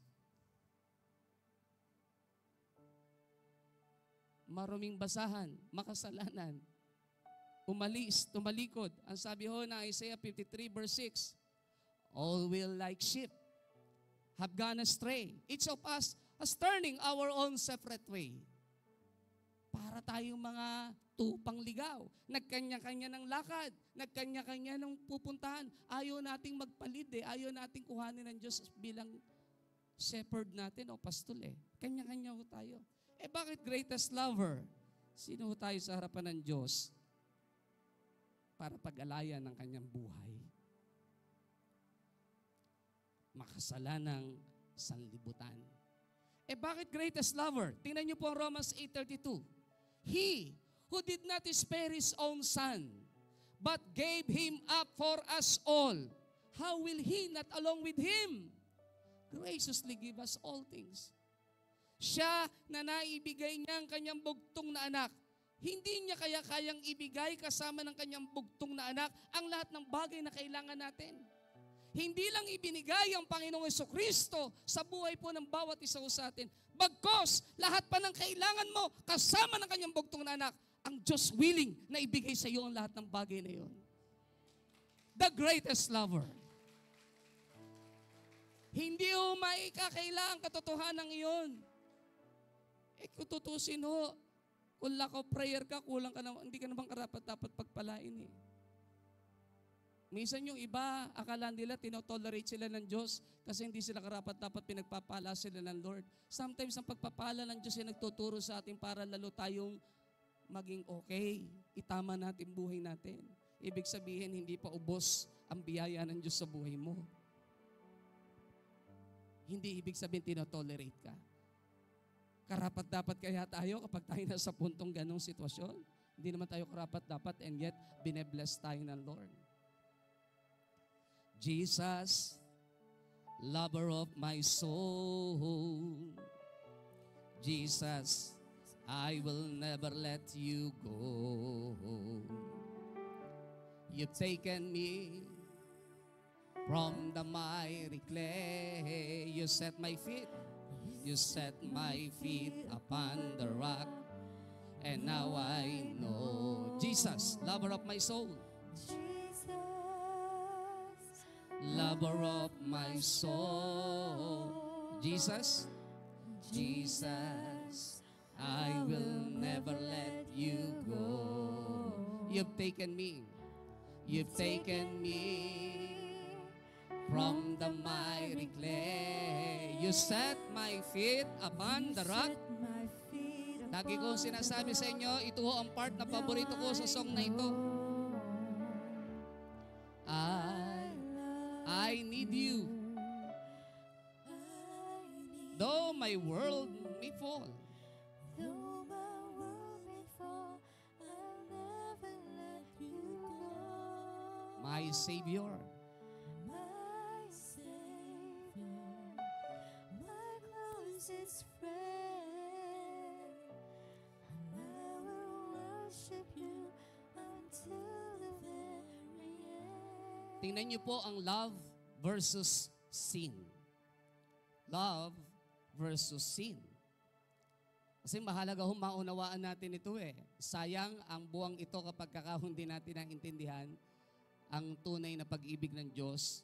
Maruming basahan, makasalanan, umalis, tumalikod. Ang sabi ho na Isaiah 53 verse 6, all will like sheep have gone astray. Each of us is turning our own separate way. Para tayong mga tupang ligaw. Nagkanya-kanya ng lakad. Nagkanya-kanya ng pupuntahan. Ayaw nating magpalid Ayaw nating kuhanin ng Diyos bilang shepherd natin o pastol Kanya-kanya ho tayo. Bakit greatest lover? Sino ho tayo sa harapan ng Diyos para pag-alayan ng kanyang buhay? Makasalanang sanlibutan. Bakit greatest lover? Tingnan niyo po ang Romans 8:32. He who did not spare His own Son, but gave Him up for us all, how will He not along with Him graciously give us all things? Siya na naibigay niya ang kanyang bugtong na anak. Hindi niya kaya kayang ibigay kasama ng kanyang bugtong na anak ang lahat ng bagay na kailangan natin. Hindi lang ibinigay ang Panginoong Jesucristo sa buhay po ng bawat isa sa atin. Bagkos, lahat pa ng kailangan mo, kasama ng kanyang bugtong na anak, ang Diyos willing na ibigay sa iyo ang lahat ng bagay na iyon. The greatest lover. Hindi ho maikakailangan katotohanan iyon. Kung tutusin ho, kung lack of prayer ka, kulang ka na, hindi ka naman karapat-dapat pagpalain eh. Minsan yung iba, akala nila tinotolerate sila ng Diyos kasi hindi sila karapat-dapat pinagpapala sila ng Lord. Sometimes ang pagpapala ng Diyos ay nagtuturo sa atin para lalo tayong maging okay. Itama natin buhay natin. Ibig sabihin, hindi pa ubos ang biyaya ng Diyos sa buhay mo. Hindi ibig sabihin tinotolerate ka. Karapat-dapat kaya tayo kapag tayo nasa puntong ganong sitwasyon? Hindi naman tayo karapat-dapat and yet binebless tayo ng Lord. Jesus, lover of my soul. Jesus, I will never let you go. You've taken me from the mighty clay. You set my feet upon the rock. And now I know. Jesus, lover of my soul. Lover of my soul. Jesus, Jesus, I will never let you go. You've taken me from the mighty clay. You set my feet upon the rock. Lagi kong sinasabi sa inyo, ito ho ang part na paborito ko sa song na ito. I need you. Though my world may fall. Though my world may fall, I'll never let you go. My Savior. My Savior, my closest friend, and I will worship you until the very end. Tingnan niyo po ang love versus sin. Love versus sin. Kasi mahalaga hong maunawaan natin ito eh. Sayang ang buwang ito kapag hindi natin naintindihan ang tunay na pag-ibig ng Diyos.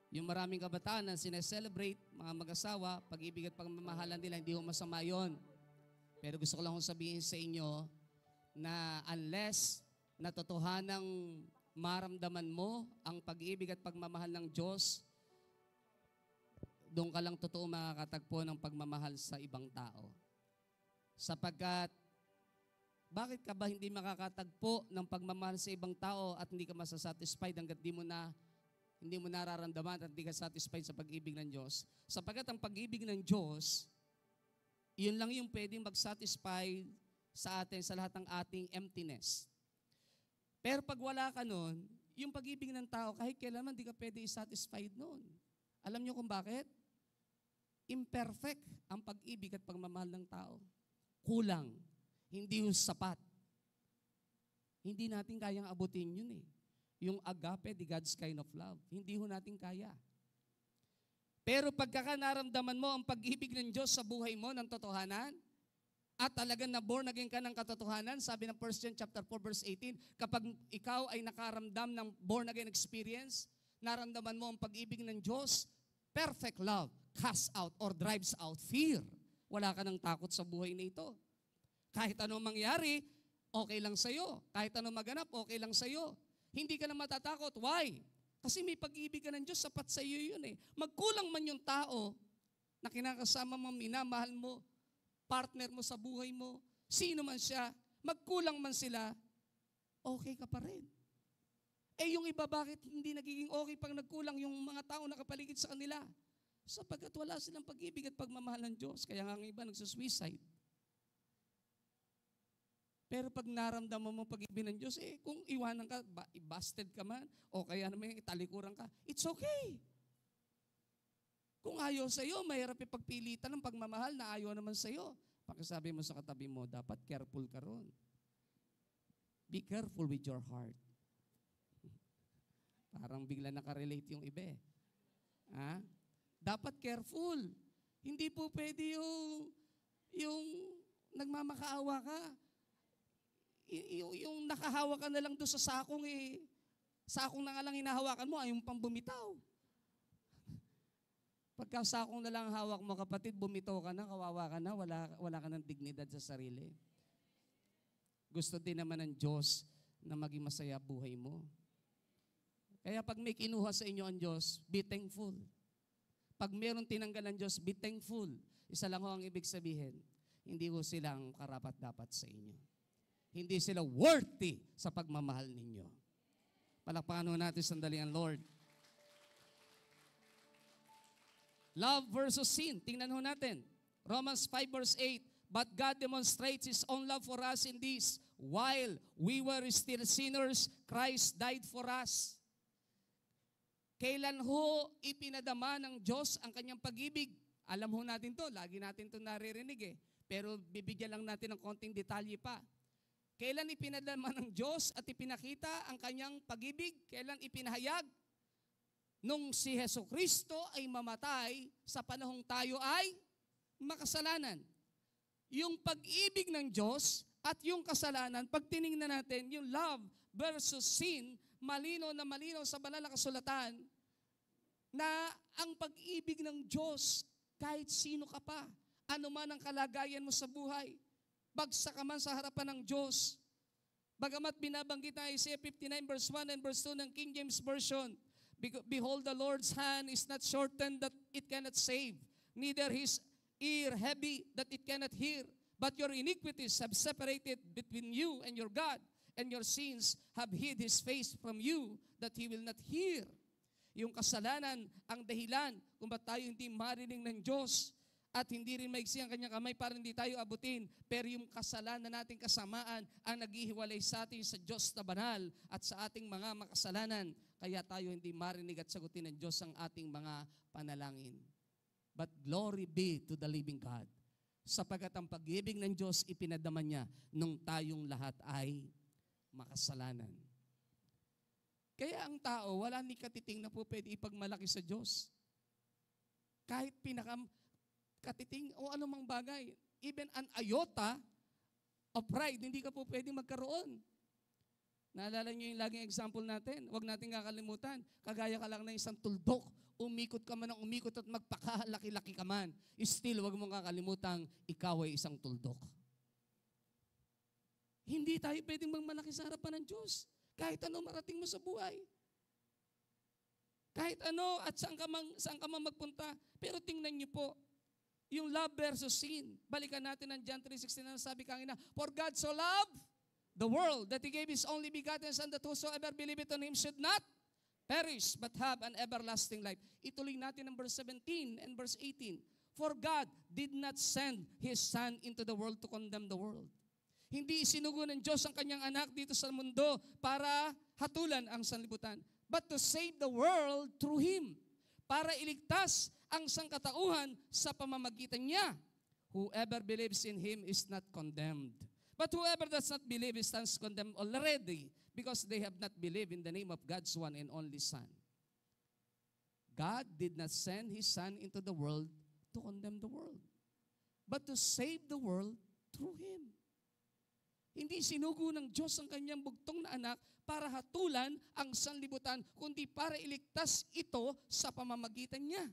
Yung maraming kabataan na sineselebrate, mga mag-asawa, pag-ibig at pagmamahalan nila, hindi ho masama yun. Pero gusto ko lang hong sabihin sa inyo na unless natotohanang maramdaman mo ang pag-ibig at pagmamahal ng Diyos, doon ka lang totoo makakatagpo ng pagmamahal sa ibang tao. Sapagkat, bakit ka ba hindi makakatagpo ng pagmamahal sa ibang tao at hindi ka masasatisfied hanggat hindi mo nararamdaman at hindi ka satisfied sa pag-ibig ng Diyos? Sapagkat ang pag-ibig ng Diyos, yun lang yung pwedeng mag-satisfy sa atin sa lahat ng ating emptiness. Pero pag wala ka nun, yung pag-ibig ng tao, kahit kailanman, di ka pwede satisfied nun. Alam niyo kung bakit? Imperfect ang pag-ibig at pagmamahal ng tao. Kulang. Hindi yung sapat. Hindi natin kayang abutin yun eh. Yung agape, the God's kind of love. Hindi ho natin kaya. Pero pagka naramdaman mo ang pag-ibig ng Diyos sa buhay mo ng totohanan, at talagang na born again ka ng katotohanan, sabi ng 1 John chapter 4 verse 18, kapag ikaw ay nakaramdam ng born again experience, naramdaman mo ang pag-ibig ng Diyos, perfect love casts out or drives out fear. Wala ka ng takot sa buhay na ito. Kahit anong mangyari, okay lang sa'yo. Kahit anong maganap, okay lang sa'yo. Hindi ka na matatakot. Why? Kasi may pag-ibig ka ng Diyos, sapat sa iyo yun eh. Magkulang man yung tao na kinakasama mo, minamahal mo, partner mo sa buhay mo, sino man siya, magkulang man sila, okay ka pa rin. Eh yung iba, bakit hindi nagiging okay pag nagkulang yung mga tao nakapaligid sa kanila? Sapagkat wala silang pag-ibig at pagmamahal ng Diyos. Kaya nga ang iba nagsusuicide. Pero pag naramdaman mo pag-ibig ng Diyos, eh kung iwanan ka, busted ka man, o kaya naman talikuran ka, it's okay. Kung ayaw sa'yo, mahirap ipagpilitan ng pagmamahal na ayaw naman sa'yo. Pakisabi mo sa katabi mo, dapat careful ka ron. Be careful with your heart. Parang bigla nakarelate yung iba eh. Ha? Dapat careful. Hindi po pwede yung nagmamakaawa ka. Yung nakahawa ka na lang doon sa sakong sakong na nga lang hinahawakan mo, ayaw pang bumitaw. Pagka sakong na lang hawak mo, kapatid, bumitaw ka na, kawawa ka na, wala ka ng dignidad sa sarili. Gusto din naman ng Diyos na maging masaya buhay mo. Kaya pag may kinuha sa inyo ang Diyos, be thankful. Pag mayroong tinanggal ng Diyos, be thankful. Isa lang ho ang ibig sabihin, hindi ho silang karapat-dapat sa inyo. Hindi sila worthy sa pagmamahal ninyo. Palakpakan ho natin sandali ang Lord. Love versus sin. Tingnan ho natin. Romans 5 verse 8. But God demonstrates His own love for us in this. While we were still sinners, Christ died for us. Kailan ho ipinadama ng Diyos ang kanyang pag-ibig? Alam ho natin to, lagi natin to naririnig Pero bibigyan lang natin ng konting detalye pa. Kailan ipinadama ng Diyos at ipinakita ang kanyang pag-ibig? Kailan ipinahayag? Nung si Jesucristo ay mamatay sa panahong tayo ay makasalanan. Yung pag-ibig ng Diyos at yung kasalanan, pag tinignan natin, yung love versus sin, malino na malino sa banal na kasulatan, na ang pag-ibig ng Diyos, kahit sino ka pa, ano man ang kalagayan mo sa buhay, bagsak ka man sa harapan ng Diyos. Bagamat binabanggit na Isaiah 59 verse 1 and verse 2 ng King James Version, Behold, the Lord's hand is not shortened that it cannot save, neither His ear heavy that it cannot hear. But your iniquities have separated between you and your God, and your sins have hid His face from you that He will not hear. Yung kasalanan ang dahilan kung ba't tayo hindi marinig ng Diyos at hindi rin maigsi ang kanyang kamay para hindi tayo abutin. Pero yung kasalanan nating kasamaan ang naghihiwalay sa atin sa Diyos na banal at sa ating mga makasalanan. Kaya tayo hindi marinig at sagutin ng Diyos ang ating mga panalangin. But glory be to the living God. Sapagkat ang pag-ibig ng Diyos ipinadama niya nung tayong lahat ay makasalanan. Kaya ang tao, wala ni katiting na po pwede ipagmalaki sa Diyos. Kahit katiting o anumang bagay, even an iota of pride, hindi ka po pwede magkaroon. Naalala niyo yung laging example natin? Huwag natin kakalimutan. Kagaya ka lang ng isang tuldok, umikot ka man ng umikot at magpakalaki-laki ka man. Still, huwag mong kakalimutan, ikaw ay isang tuldok. Hindi tayo pwedeng magmalaki sa harapan ng Diyos. Kahit ano marating mo sa buhay. Kahit ano at saan ka man magpunta. Pero tingnan niyo po, yung love versus sin. Balikan natin ang John 3:16 na sabi kanina, For God so loved the world that He gave His only begotten Son that whosoever believeth on Him should not perish but have an everlasting life. Ituloy natin ang verse 17 and verse 18. For God did not send His Son into the world to condemn the world. Hindi isinugo ng Diyos ang kanyang anak dito sa mundo para hatulan ang sanlibutan, but to save the world through Him, para iligtas ang sangkatauhan sa pamamagitan niya. Whoever believes in Him is not condemned. But whoever does not believe stands condemned already because they have not believed in the name of God's one and only Son. God did not send His Son into the world to condemn the world, but to save the world through Him. Hindi sinugo ng Diyos ang kanyang bugtong na anak para hatulan ang sanlibutan, kundi para iligtas ito sa pamamagitan niya.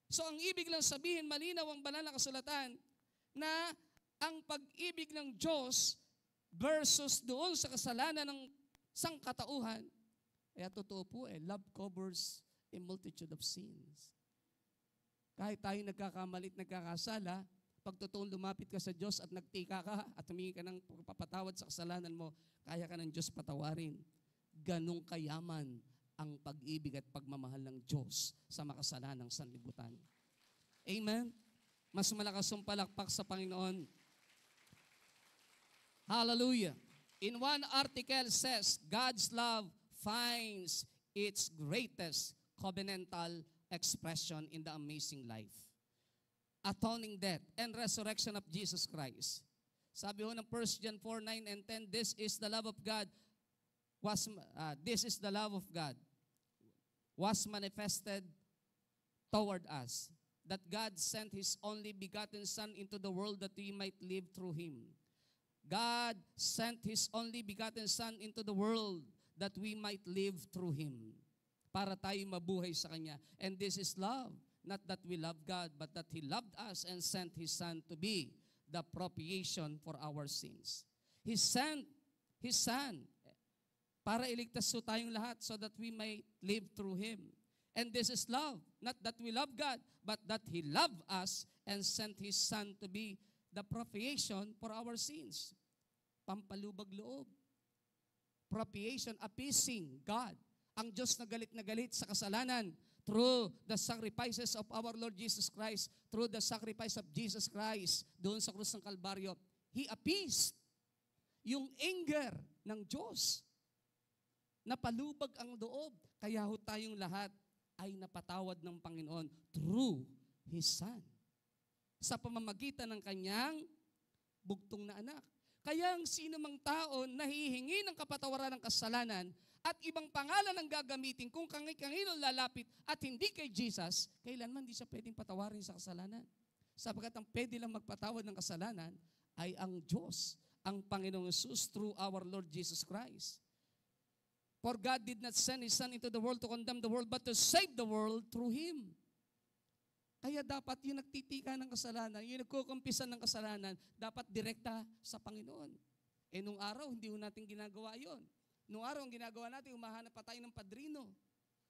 So ang ibig lang sabihin, malinaw ang banal na kasulatan, na ang pag-ibig ng Diyos versus doon sa kasalanan ng sangkatauhan, kaya totoo po love covers a multitude of sins. Kahit tayo nagkakamalit, nagkakasala, pag totoong lumapit ka sa Diyos at nagtika ka at humingi ka ng papatawad sa kasalanan mo, kaya ka ng Diyos patawarin. Ganong kayaman ang pag-ibig at pagmamahal ng Diyos sa makasalanang sanlibutan. Amen? Mas malakas ang palakpak sa Panginoon. Hallelujah. In one article says, God's love finds its greatest covenantal expression in the amazing life, atoning death and resurrection of Jesus Christ. Sabi ho ng 1 John 4:9 and 10, this is the love of God was manifested toward us, that God sent His only begotten Son into the world that we might live through Him. God sent His only begotten Son into the world that we might live through Him. Para tayo mabuhay sa Kanya. And this is love. Not that we love God, but that He loved us and sent His Son to be the propitiation for our sins. He sent His Son para iligtas so tayong lahat so that we might live through Him. And this is love. Not that we love God, but that He loved us and sent His Son to be the propitiation for our sins. Pampalubag loob. Propitiation, appeasing God. Ang Diyos na galit sa kasalanan through the sacrifices of our Lord Jesus Christ, through the sacrifice of Jesus Christ doon sa krus ng Kalbaryo. He appeased yung anger ng Diyos. Napalubag ang loob. Kaya ho tayong lahat ay napatawad ng Panginoon through His Son. Sa pamamagitan ng Kanyang bugtong na anak. Kaya ang sino mang tao nahihingi ng kapatawaran ng kasalanan at ibang pangalan ang gagamitin kung kangino lalapit at hindi kay Jesus, kailanman di siya pwedeng patawarin sa kasalanan. Sapagkat ang pwede lang magpatawad ng kasalanan ay ang Diyos, ang Panginoong Jesus through our Lord Jesus Christ. For God did not send His Son into the world to condemn the world, but to save the world through Him. Kaya dapat yung nagtitika ng kasalanan, yung nagkukumpisan ng kasalanan, dapat direkta sa Panginoon. Eh nung araw, hindi ho natin ginagawa yon. Nung araw, ang ginagawa natin, humahanap pa tayo ng padrino.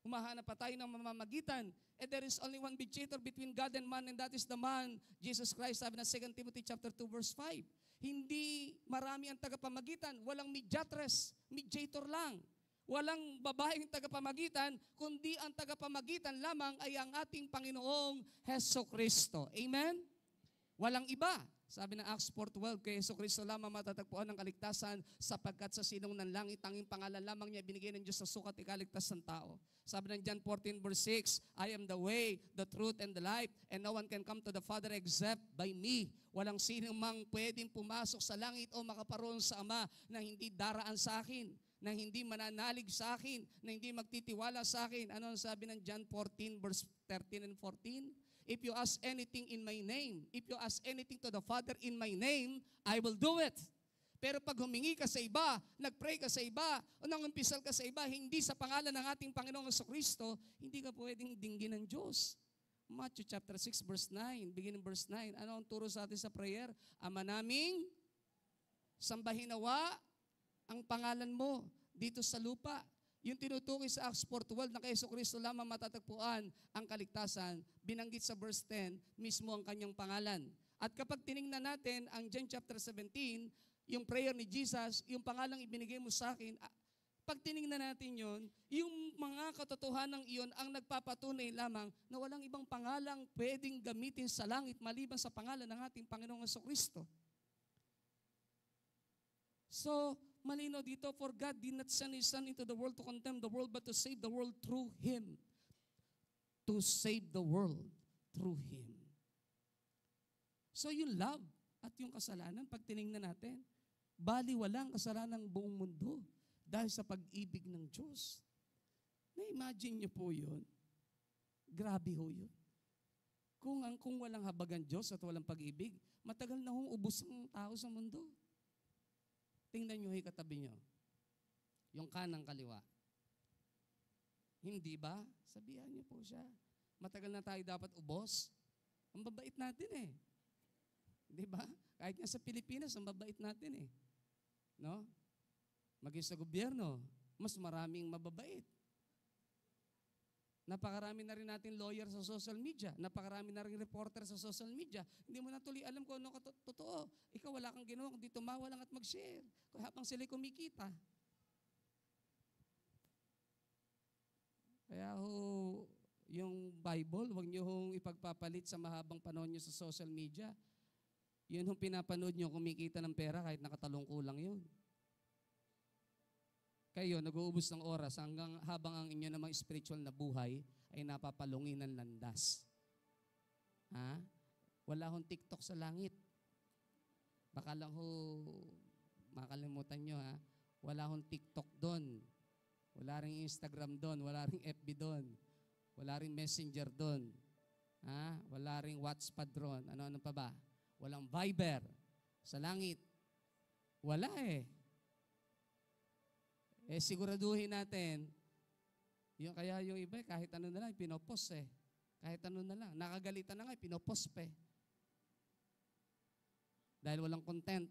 Humahanap pa tayo ng mamamagitan. And there is only one mediator between God and man, and that is the man, Jesus Christ, sabi na 2 Timothy chapter 2, verse 5. Hindi marami ang tagapamagitan, walang mediator lang. Walang babaeng tagapamagitan, kundi ang tagapamagitan lamang ay ang ating Panginoong Heso Kristo. Amen? Walang iba. Sabi ng Acts 4:12, kay Heso Kristo lamang matatagpuan ng kaligtasan sapagkat sa sinong ng langit, tanging pangalan lamang niya binigay ng Diyos sa sukat ikaligtas ng tao. Sabi ng John 14 verse 6, I am the way, the truth, and the life, and no one can come to the Father except by me. Walang sino mang pwedeng pumasok sa langit o makaparoon sa Ama na hindi daraan sa akin, na hindi mananalig sa akin, na hindi magtitiwala sa akin. Ano ang sabi ng John 14 verse 13 and 14? If you ask anything in my name, if you ask anything to the Father in my name, I will do it. Pero pag humingi ka sa iba, nag-pray ka sa iba, o nangumpisal ka sa iba, hindi sa pangalan ng ating Panginoong Kristo, hindi ka pwedeng dinggin ng Diyos. Matthew chapter 6 verse 9, beginning verse 9. Ano ang turo sa atin sa prayer? Ama naming, sambahin nawa ang pangalan mo dito sa lupa. Yung tinutukoy sa Acts 4:12 na kay Hesus Kristo lamang matatagpuan ang kaligtasan, binanggit sa verse 10 mismo ang kanyang pangalan. At kapag tiningnan natin ang John chapter 17, yung prayer ni Jesus, yung pangalang ibinigay mo sa akin, pag tiningnan natin yon, yung mga katotohanan iyon ang nagpapatunay lamang na walang ibang pangalang pwedeng gamitin sa langit maliban sa pangalan ng ating Panginoong Hesus Kristo. So, malinaw dito, for God did not send His Son into the world to condemn the world, but to save the world through Him. To save the world through Him. So yung love at yung kasalanan, pag tinignan natin, baliwala ang kasalanan ng buong mundo dahil sa pag-ibig ng Diyos. Na-imagine niyo po yun? Grabe ho yun. Kung walang habagan Diyos at walang pag-ibig, matagal na hong ubos ang tao sa mundo. Tingnan nyo yung katabi nyo. Yung kanang kaliwa. Hindi ba? Sabihan niyo po siya. Matagal na tayo dapat ubos. Ang babait natin eh. Di ba? Kahit nga sa Pilipinas, ang babait natin eh. No? Maging sa gobyerno, mas maraming mababait. Napakarami na rin natin lawyer sa social media. Napakarami na rin reporter sa social media. Hindi mo na tuloy alam kung ano totoo. Ikaw wala kang ginawa kundi tumawa lang at mag-share. Habang sila'y kumikita. Kaya ho, yung Bible, huwag nyo hong ipagpapalit sa mahabang panahon nyo sa social media. Yun hong pinapanood nyo, kumikita ng pera kahit nakatalongko lang yun. Kayo, nag-uubos ng oras habang ang inyo namang spiritual na buhay ay napapalungin ng landas. Ha? Wala hong TikTok sa langit. Baka lang ho, makalimutan nyo ha, wala hong TikTok doon. Wala ring Instagram doon, wala ring FB doon. Wala ring Messenger doon. Wala ring WhatsApp ron. Ano pa ba? Walang Viber. Sa langit. Wala eh. Siguraduhin natin, kaya yung iba, kahit ano na lang, pinopost eh. Kahit ano na lang. Nakagalitan na nga, pinopost pa eh. Dahil walang content.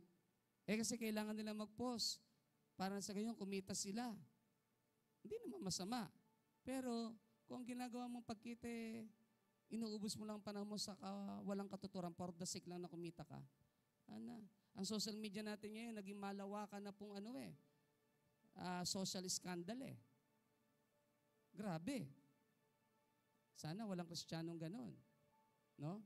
Kasi kailangan nila mag-post. Para sa ganyan, kumita sila. Hindi naman masama. Pero, kung ginagawa mong pagkita, inuubos mo lang ang panahon mo sa walang katuturan, for the sake lang na kumita ka. Ang social media natin ngayon, naging malawakan na pong social scandal eh. Grabe. Sana walang Kristiyanong ganon. No?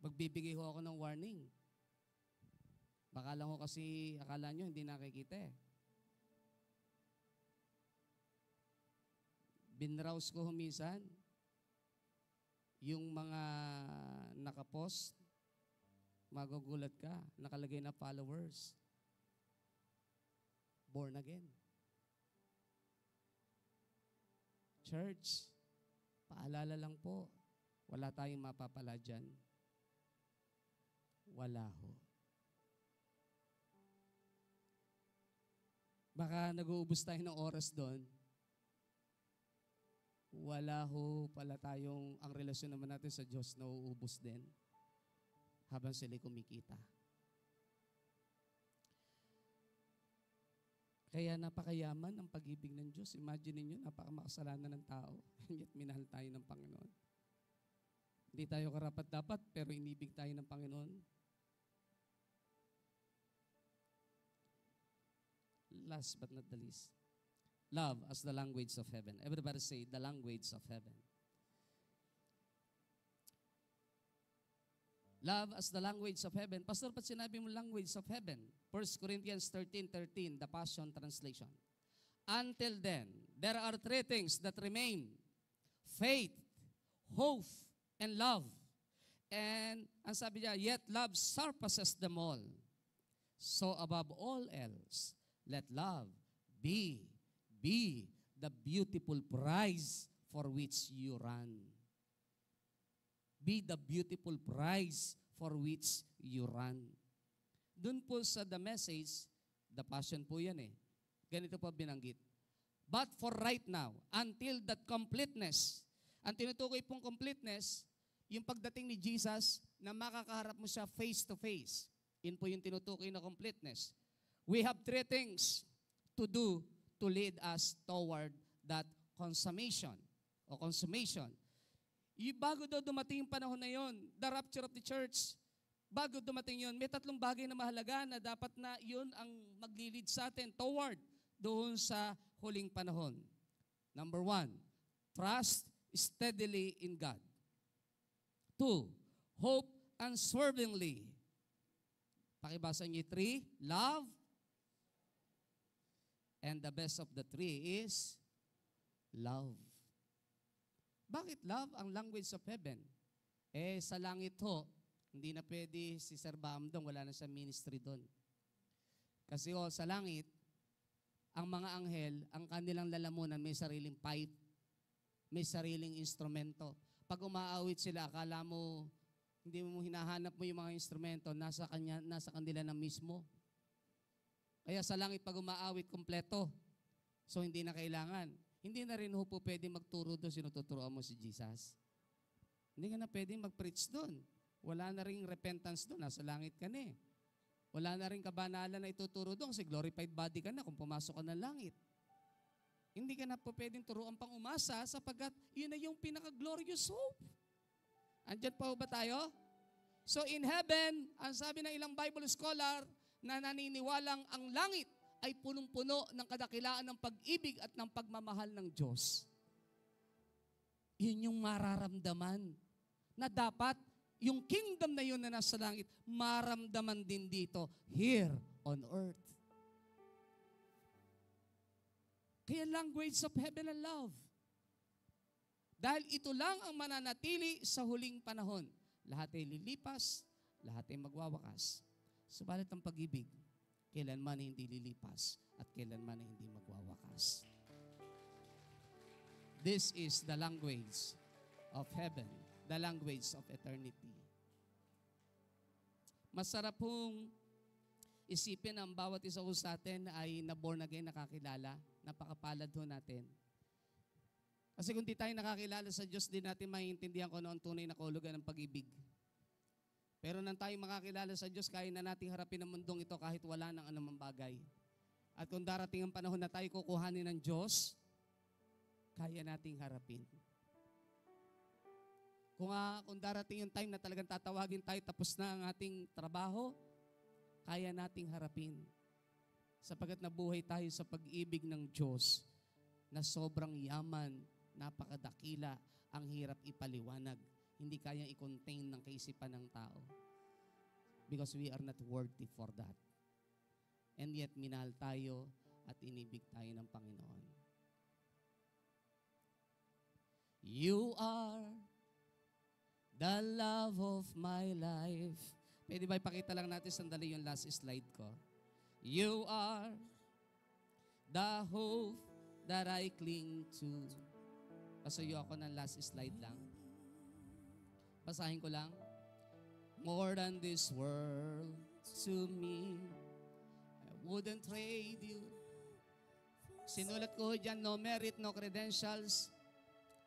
Magbibigay ho ako ng warning. Baka lang ho kasi akala nyo hindi nakikita eh. Binrowse ko humisan yung mga nakapost, magugulat ka, nakalagay na followers. Born again. Church, paalala lang po, wala tayong mapapala dyan. Wala ho. Baka nag-uubos tayo ng oras doon. Wala ho pala tayong, ang relasyon naman natin sa Diyos na uubos din habang sila kumikita. Kaya napakayaman ang pag-ibig ng Diyos. Imagine niyo, napakamakasalanan ng tao. Yet minahal tayo ng Panginoon. Hindi tayo karapat-dapat, pero inibig tayo ng Panginoon. Last but not the least, love as the language of heaven. Everybody say, the language of heaven. Love as the language of heaven. Pastor, ba't sinabi mo language of heaven? 1 Corinthians 13:13, the Passion Translation. Until then, there are three things that remain. Faith, hope, and love. And ang sabi niya, yet love surpasses them all. So above all else, let love be the beautiful prize for which you run. Be the beautiful prize for which you run. Doon po sa The Message, the Passion po yan eh. Ganito po binanggit. But for right now, until that completeness, ang tinutukoy pong completeness, yung pagdating ni Jesus na makakaharap mo siya face to face. Yun po yung tinutukoy na completeness. We have three things to do to lead us toward that consummation o consummation. Bago daw dumating yung panahon na yon, the rapture of the church, bago dumating yon, may tatlong bagay na mahalaga na dapat na yun ang maglilid sa atin toward doon sa huling panahon. Number 1, trust steadily in God. 2, hope unswervingly. Pakibasa niyo 3, love. And the best of the 3 is love. Bakit love ang language of heaven? Sa langit ho, hindi na pwede si Sir Bam doon, wala na sa ministry doon. Kasi sa langit, ang mga anghel, ang kanilang lalamunan, may sariling pipe, may sariling instrumento. Pag umaawit sila, akala mo, hindi mo hinahanap mo yung mga instrumento, nasa kanila na mismo. Kaya sa langit, pag umaawit, kompleto. So, hindi na kailangan. Hindi na rin ho po pwede magturo doon, sinututuroan mo si Jesus. Hindi ka na pwede mag-preach doon. Wala na rin repentance doon, nasa langit ka na eh. Wala na rin kabanalan na ituturo doon kasi glorified body ka na kung pumasok ka ng langit. Hindi ka na po pwedeng turuan pang umasa sapagkat yun na yung pinaka-glorious hope. Andyan pa ba tayo? So in heaven, ang sabi ng ilang Bible scholar na naniniwalang ang langit ay punong-puno ng kadakilaan ng pag-ibig at ng pagmamahal ng Diyos. Yun yung mararamdaman na dapat yung kingdom na yun na nasa langit, maramdaman din dito, here on earth. Kaya language of heaven and love. Dahil ito lang ang mananatili sa huling panahon. Lahat ay lilipas, lahat ay magwawakas. Subalit ang pag-ibig, kailanman ay hindi lilipas at kailanman ay hindi magwawakas. This is the language of heaven, the language of eternity. Masarap pong isipin ang bawat isa ho sa atin ay na-born again, nakakilala. Napakapalad ho natin. Kasi kung di tayo nakakilala sa Diyos, di natin maiintindihan kung ano ang tunay na kahulugan ng pag-ibig. Pero nang tayo makakilala sa Diyos, kaya na nating harapin ang mundong ito kahit wala ng anumang bagay. At kung darating ang panahon na tayo kukuhanin ng Diyos, kaya nating harapin. Kung darating yung time na talagang tatawagin tayo, tapos na ang ating trabaho, kaya nating harapin. Sapagkat nabuhay tayo sa pag-ibig ng Diyos na sobrang yaman, napakadakila, ang hirap ipaliwanag. Hindi kayang i-contain ng kaisipan ng tao. Because we are not worthy for that. And yet, minahal tayo at inibig tayo ng Panginoon. You are the love of my life. Pwede ba ipakita lang natin sandali yung last slide ko? You are the hope that I cling to. Pasuyo ako ng last slide lang. Basahin ko lang. More than this world to me, I wouldn't trade you. Sinulat ko dyan, no merit, no credentials.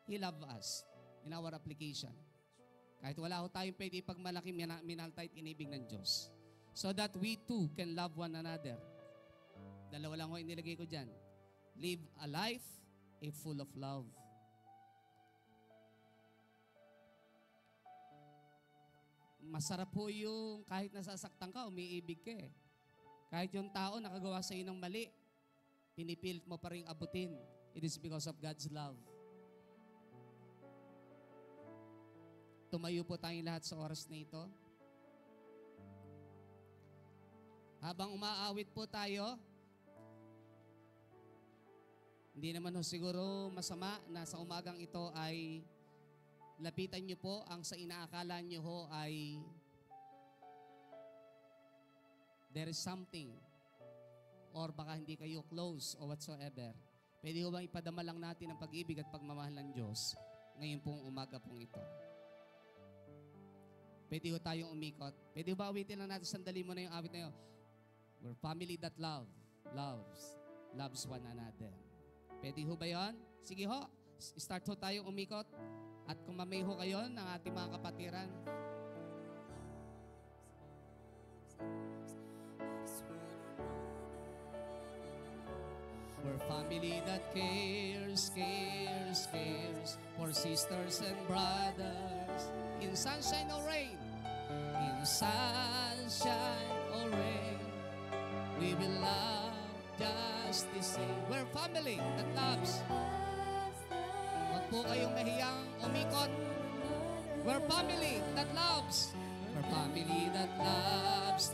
He loved us in our application. Kahit wala ho tayong pwede ipagmalaki, minahal tayo at inibig ng Diyos. So that we too can love one another. Dalawa lang ho inilagay ko dyan. Live a life full of love. Masarap po yung kahit nasasaktan ka, umiibig ka eh. Kahit yung tao nakagawa sa iyo ng mali, pinipilit mo pa rin abutin. It is because of God's love. Tumayo po tayong lahat sa oras na ito. Habang umaawit po tayo, hindi naman ho siguro masama na sa umagang ito ay lapitan niyo po ang sa inaakala niyo ho ay there is something or baka hindi kayo close or whatsoever. Pwede ho bang ipadama lang natin ang pag-ibig at pagmamahal ng Diyos ngayon pong umaga pong ito. Pwede ho tayong umikot. Pwede ho ba awitin lang natin, sandali mo na yung awit na yun. We're family that loves one another. Pwede ho ba yun? Sige ho, start ho tayong umikot. At kung mamay ho kayo ng ating mga kapatiran, we're family that cares for sisters and brothers. In sunshine or rain, in sunshine or rain, we will love just the same. We're family that loves. Huwag po kayong mahiyang umikot. We're family that loves. We're family that loves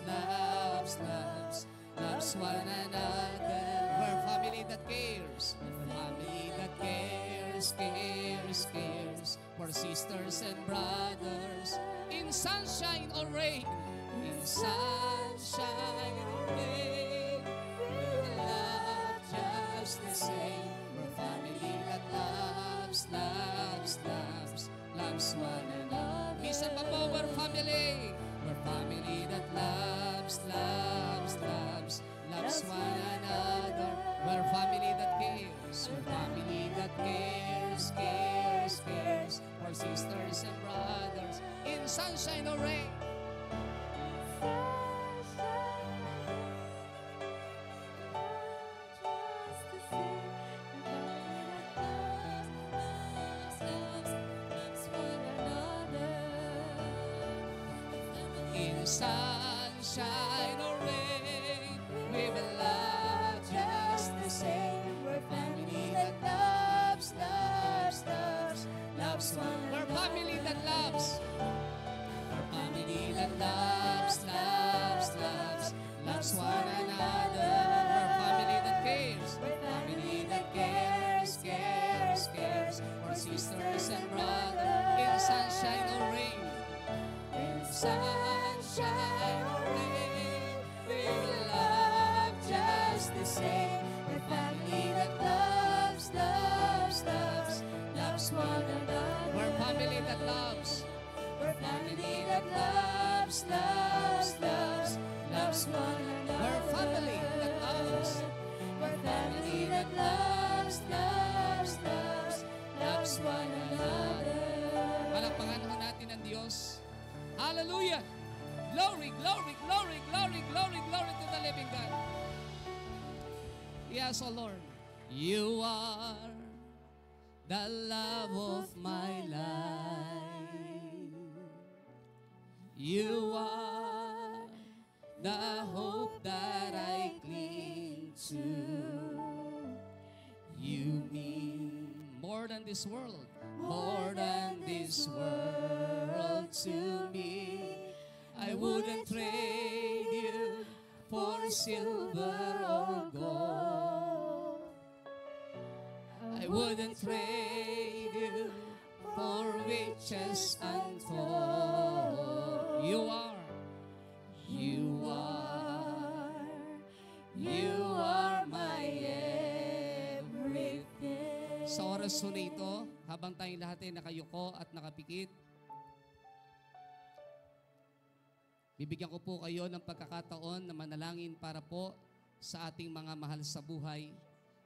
one another. We're family that cares. We're family that cares for sisters and brothers. In sunshine or rain, in sunshine or rain, we will love just the same. We're family that loves one another. Minsan pa po, we're family. We're family that loves one another. We're family that cares. We're family that cares for sisters and brothers. In sunshine or rain. In sunshine or rain, we will love just the same. We're family that loves one. We're family that loves. We're family that loves one another. We're family that cares. We're family that cares for sisters and brothers. In sunshine or rain. In sunshine or rain, we will love just the same. We're family that loves Yes, O Lord. You are the love of my life. You are the hope that I cling to. You mean more than this world, more than this world to me. I wouldn't trade you for silver or gold. I wouldn't trade you for riches untold. You are my everything. Sa oras po na ito, habang tayong lahat ay nakayuko at nakapikit, bibigyan ko po kayo ng pagkakataon na manalangin para po sa ating mga mahal sa buhay,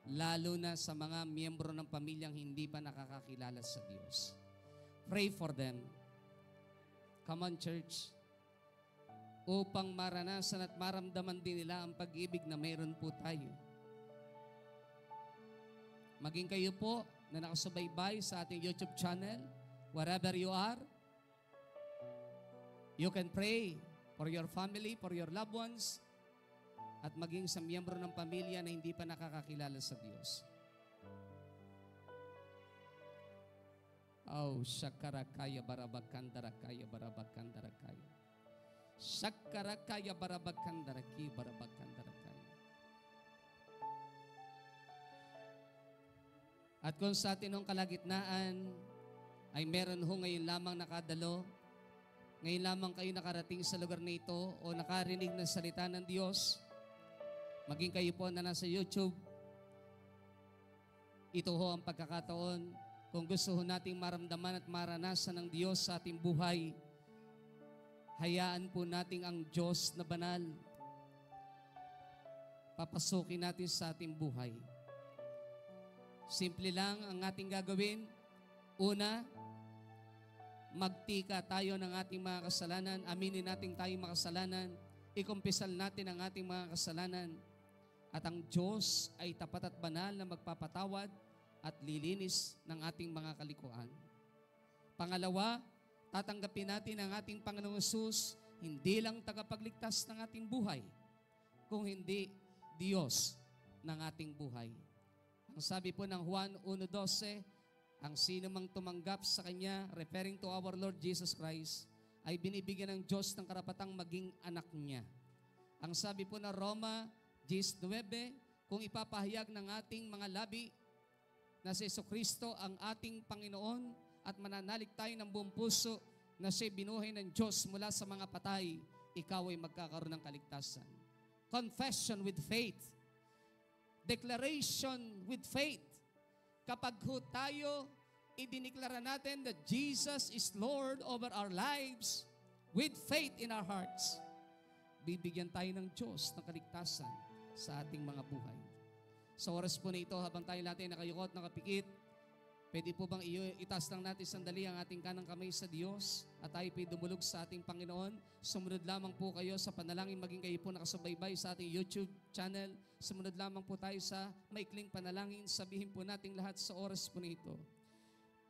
lalo na sa mga miyembro ng pamilyang hindi pa nakakakilala sa Diyos. Pray for them. Come on, church. Upang maranasan at maramdaman din nila ang pag-ibig na mayroon po tayo. Maging kayo po na nakasubaybay sa ating YouTube channel, wherever you are, you can pray for your family, for your loved ones, at maging sa miyembro ng pamilya na hindi pa nakakakilala sa Diyos. Oh, Shakarakaya Barabakandrakaya Barabakandrakaya. Shakarakaya Barabakandraki Barabakandrakaya. At kung sa atin ng kalagitnaan ay meron ho ngayon lamang nakadalo, ngayon lamang kayo nakarating sa lugar na ito o nakarinig ng salita ng Diyos, maging kayo po na nasa YouTube, ito ho ang pagkakataon kung gusto ho nating maramdaman at maranasan ng Diyos sa ating buhay. Hayaan po nating ang Diyos na banal papasukin natin sa ating buhay. Simple lang ang ating gagawin. Una, magtika tayo ng ating mga kasalanan, aminin natin tayong makasalanan, ikumpisal natin ang ating mga kasalanan, at ang Diyos ay tapat at banal na magpapatawad at lilinis ng ating mga kalikuan. Pangalawa, tatanggapin natin ang ating Panginoong Hesus, hindi lang tagapagligtas ng ating buhay, kung hindi Diyos ng ating buhay. Ang sabi po ng Juan 1:12, ang sino mang tumanggap sa Kanya, referring to our Lord Jesus Christ, ay binibigyan ng Diyos ng karapatang maging anak niya. Ang sabi po ng Roma 10:9, kung ipapahayag ng ating mga labi na si Jesucristo ang ating Panginoon at mananalig tayo ng buong puso na siya binuhay ng Diyos mula sa mga patay, ikaw ay magkakaroon ng kaligtasan. Confession with faith. Declaration with faith. Kapag ho tayo, idiniklara natin that Jesus is Lord over our lives with faith in our hearts, bibigyan tayo ng Diyos ng kaligtasan sa ating mga buhay. Sa oras po na ito, habang tayo natin nakayukot, nakapikit, pwede po bang itaas lang natin sandali ang ating kanang kamay sa Diyos at tayo po'y dumulog sa ating Panginoon. Sumunod lamang po kayo sa panalangin, maging kayo po nakasubaybay sa ating YouTube channel. Sumunod lamang po tayo sa maikling panalangin. Sabihin po natin lahat sa oras po na ito.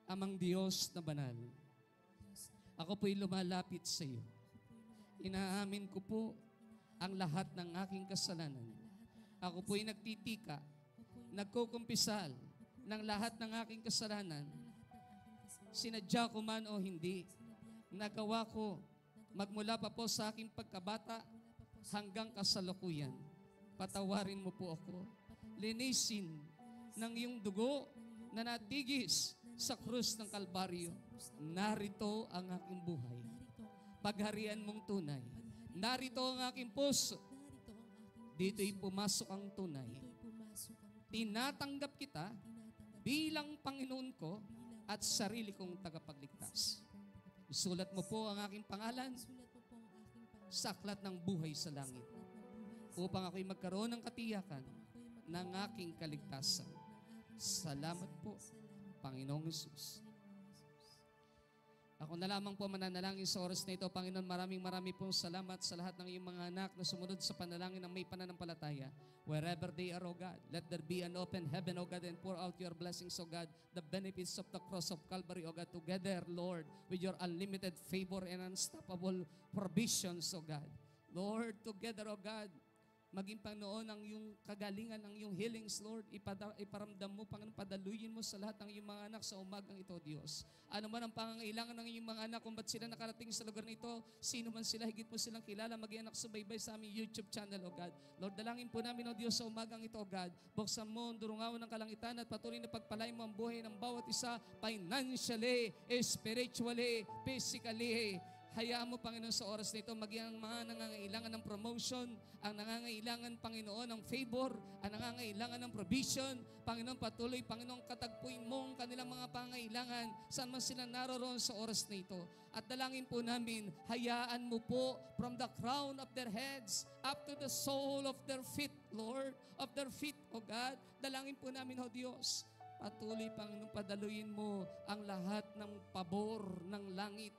Amang Diyos na banal, ako po'y lumalapit sa iyo. Inaamin ko po ang lahat ng aking kasalanan. Ako po'y nagtitika, nagkukumpisal ng lahat ng aking kasalanan. Sinadya ko man o hindi, nagawa ko magmula pa po sa aking pagkabata hanggang kasalukuyan. Patawarin mo po ako. Linisin ng iyong dugo na natigis sa krus ng Kalbaryo. Narito ang aking buhay. Pagharian mong tunay. Narito ang aking puso. Dito'y pumasok ang tunay. Tinatanggap kita bilang Panginoon ko at sarili kong tagapagligtas. Isulat mo po ang aking pangalan sa aklat ng buhay sa langit upang ako'y magkaroon ng katiyakan ng aking kaligtasan. Salamat po, Panginoong Hesus. Ako na lamang po mananalangin sa oras na ito. Panginoon, maraming pong salamat sa lahat ng iyong mga anak na sumunod sa panalangin ng may pananampalataya. Wherever they are, O God, let there be an open heaven, O God, and pour out your blessings, O God, the benefits of the cross of Calvary, O God, together, Lord, with your unlimited favor and unstoppable provisions, O God. Lord, together, O God, maging Panginoon ang iyong kagalingan, ang iyong healings, Lord. Iparamdam mo, Panginoon, padaluyin mo sa lahat ng iyong mga anak sa umagang ito, Diyos. Ano man ang pangangailangan ng iyong mga anak, kung ba't sila nakarating sa lugar nito, sino man sila, higit mo silang kilala, maging anak subaybay sa aming YouTube channel, O God. Lord, dalangin po namin, O Diyos, sa umagang ito, O God. Buksan mo ang durungawan ng kalangitan at patuloy na pagpalain mo ang buhay ng bawat isa, financially, spiritually, physically. Hayaan mo, Panginoon, sa oras nito, maging ang mga nangangailangan ng promotion, ang nangangailangan, Panginoon, ng favor, ang nangangailangan ng provision. Panginoon, patuloy, Panginoon, katagpuin mo ang kanilang mga pangailangan, saan man sila naroroon sa oras na ito. At dalangin po namin, hayaan mo po from the crown of their heads up to the sole of their feet, Lord, of their feet, O God. Dalangin po namin, O Diyos. Patuloy, Panginoon, padaluyin mo ang lahat ng pabor ng langit,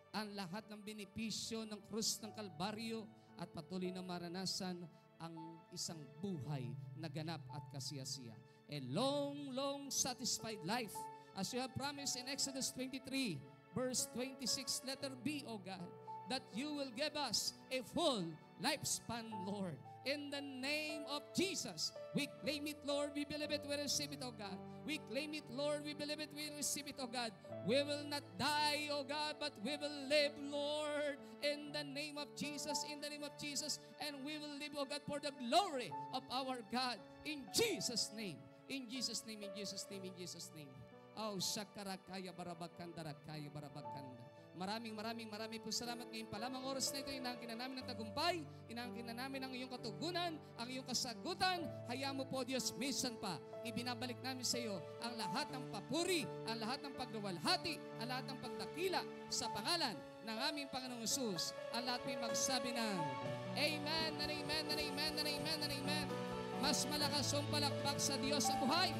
ang lahat ng benepisyo ng krus ng Kalbaryo at patuloy na maranasan ang isang buhay na ganap at kasiyasiya. A long satisfied life. As you have promised in Exodus 23, verse 26, letter B, O God, that you will give us a full lifespan, Lord. In the name of Jesus, we claim it, Lord. We believe it. We receive it, O God. We claim it, Lord. We believe it. We receive it, O God. We will not die, O God, but we will live, Lord, in the name of Jesus, in the name of Jesus. And we will live, O God, for the glory of our God. In Jesus' name. In Jesus' name, in Jesus' name, in Jesus' name. Oh, Shakarakaya Barabakanda, Rakaya Barabakanda. Maraming po salamat. Ngayon pa lamang oras na ito, inaangkin na namin ang tagumpay, inaangkin na namin ang iyong katugunan, ang iyong kasagutan. Hayaan mo po, Diyos, minsan pa, ibinabalik namin sa iyo ang lahat ng papuri, ang lahat ng pagdawalhati, ang lahat ng pagdakila sa pangalan ng aming Panginoong Hesus. Ang lahat may magsabi ng Amen, and Amen, and Amen, and Amen, and Amen. Mas malakas ang palakpak sa Diyos sa buhay.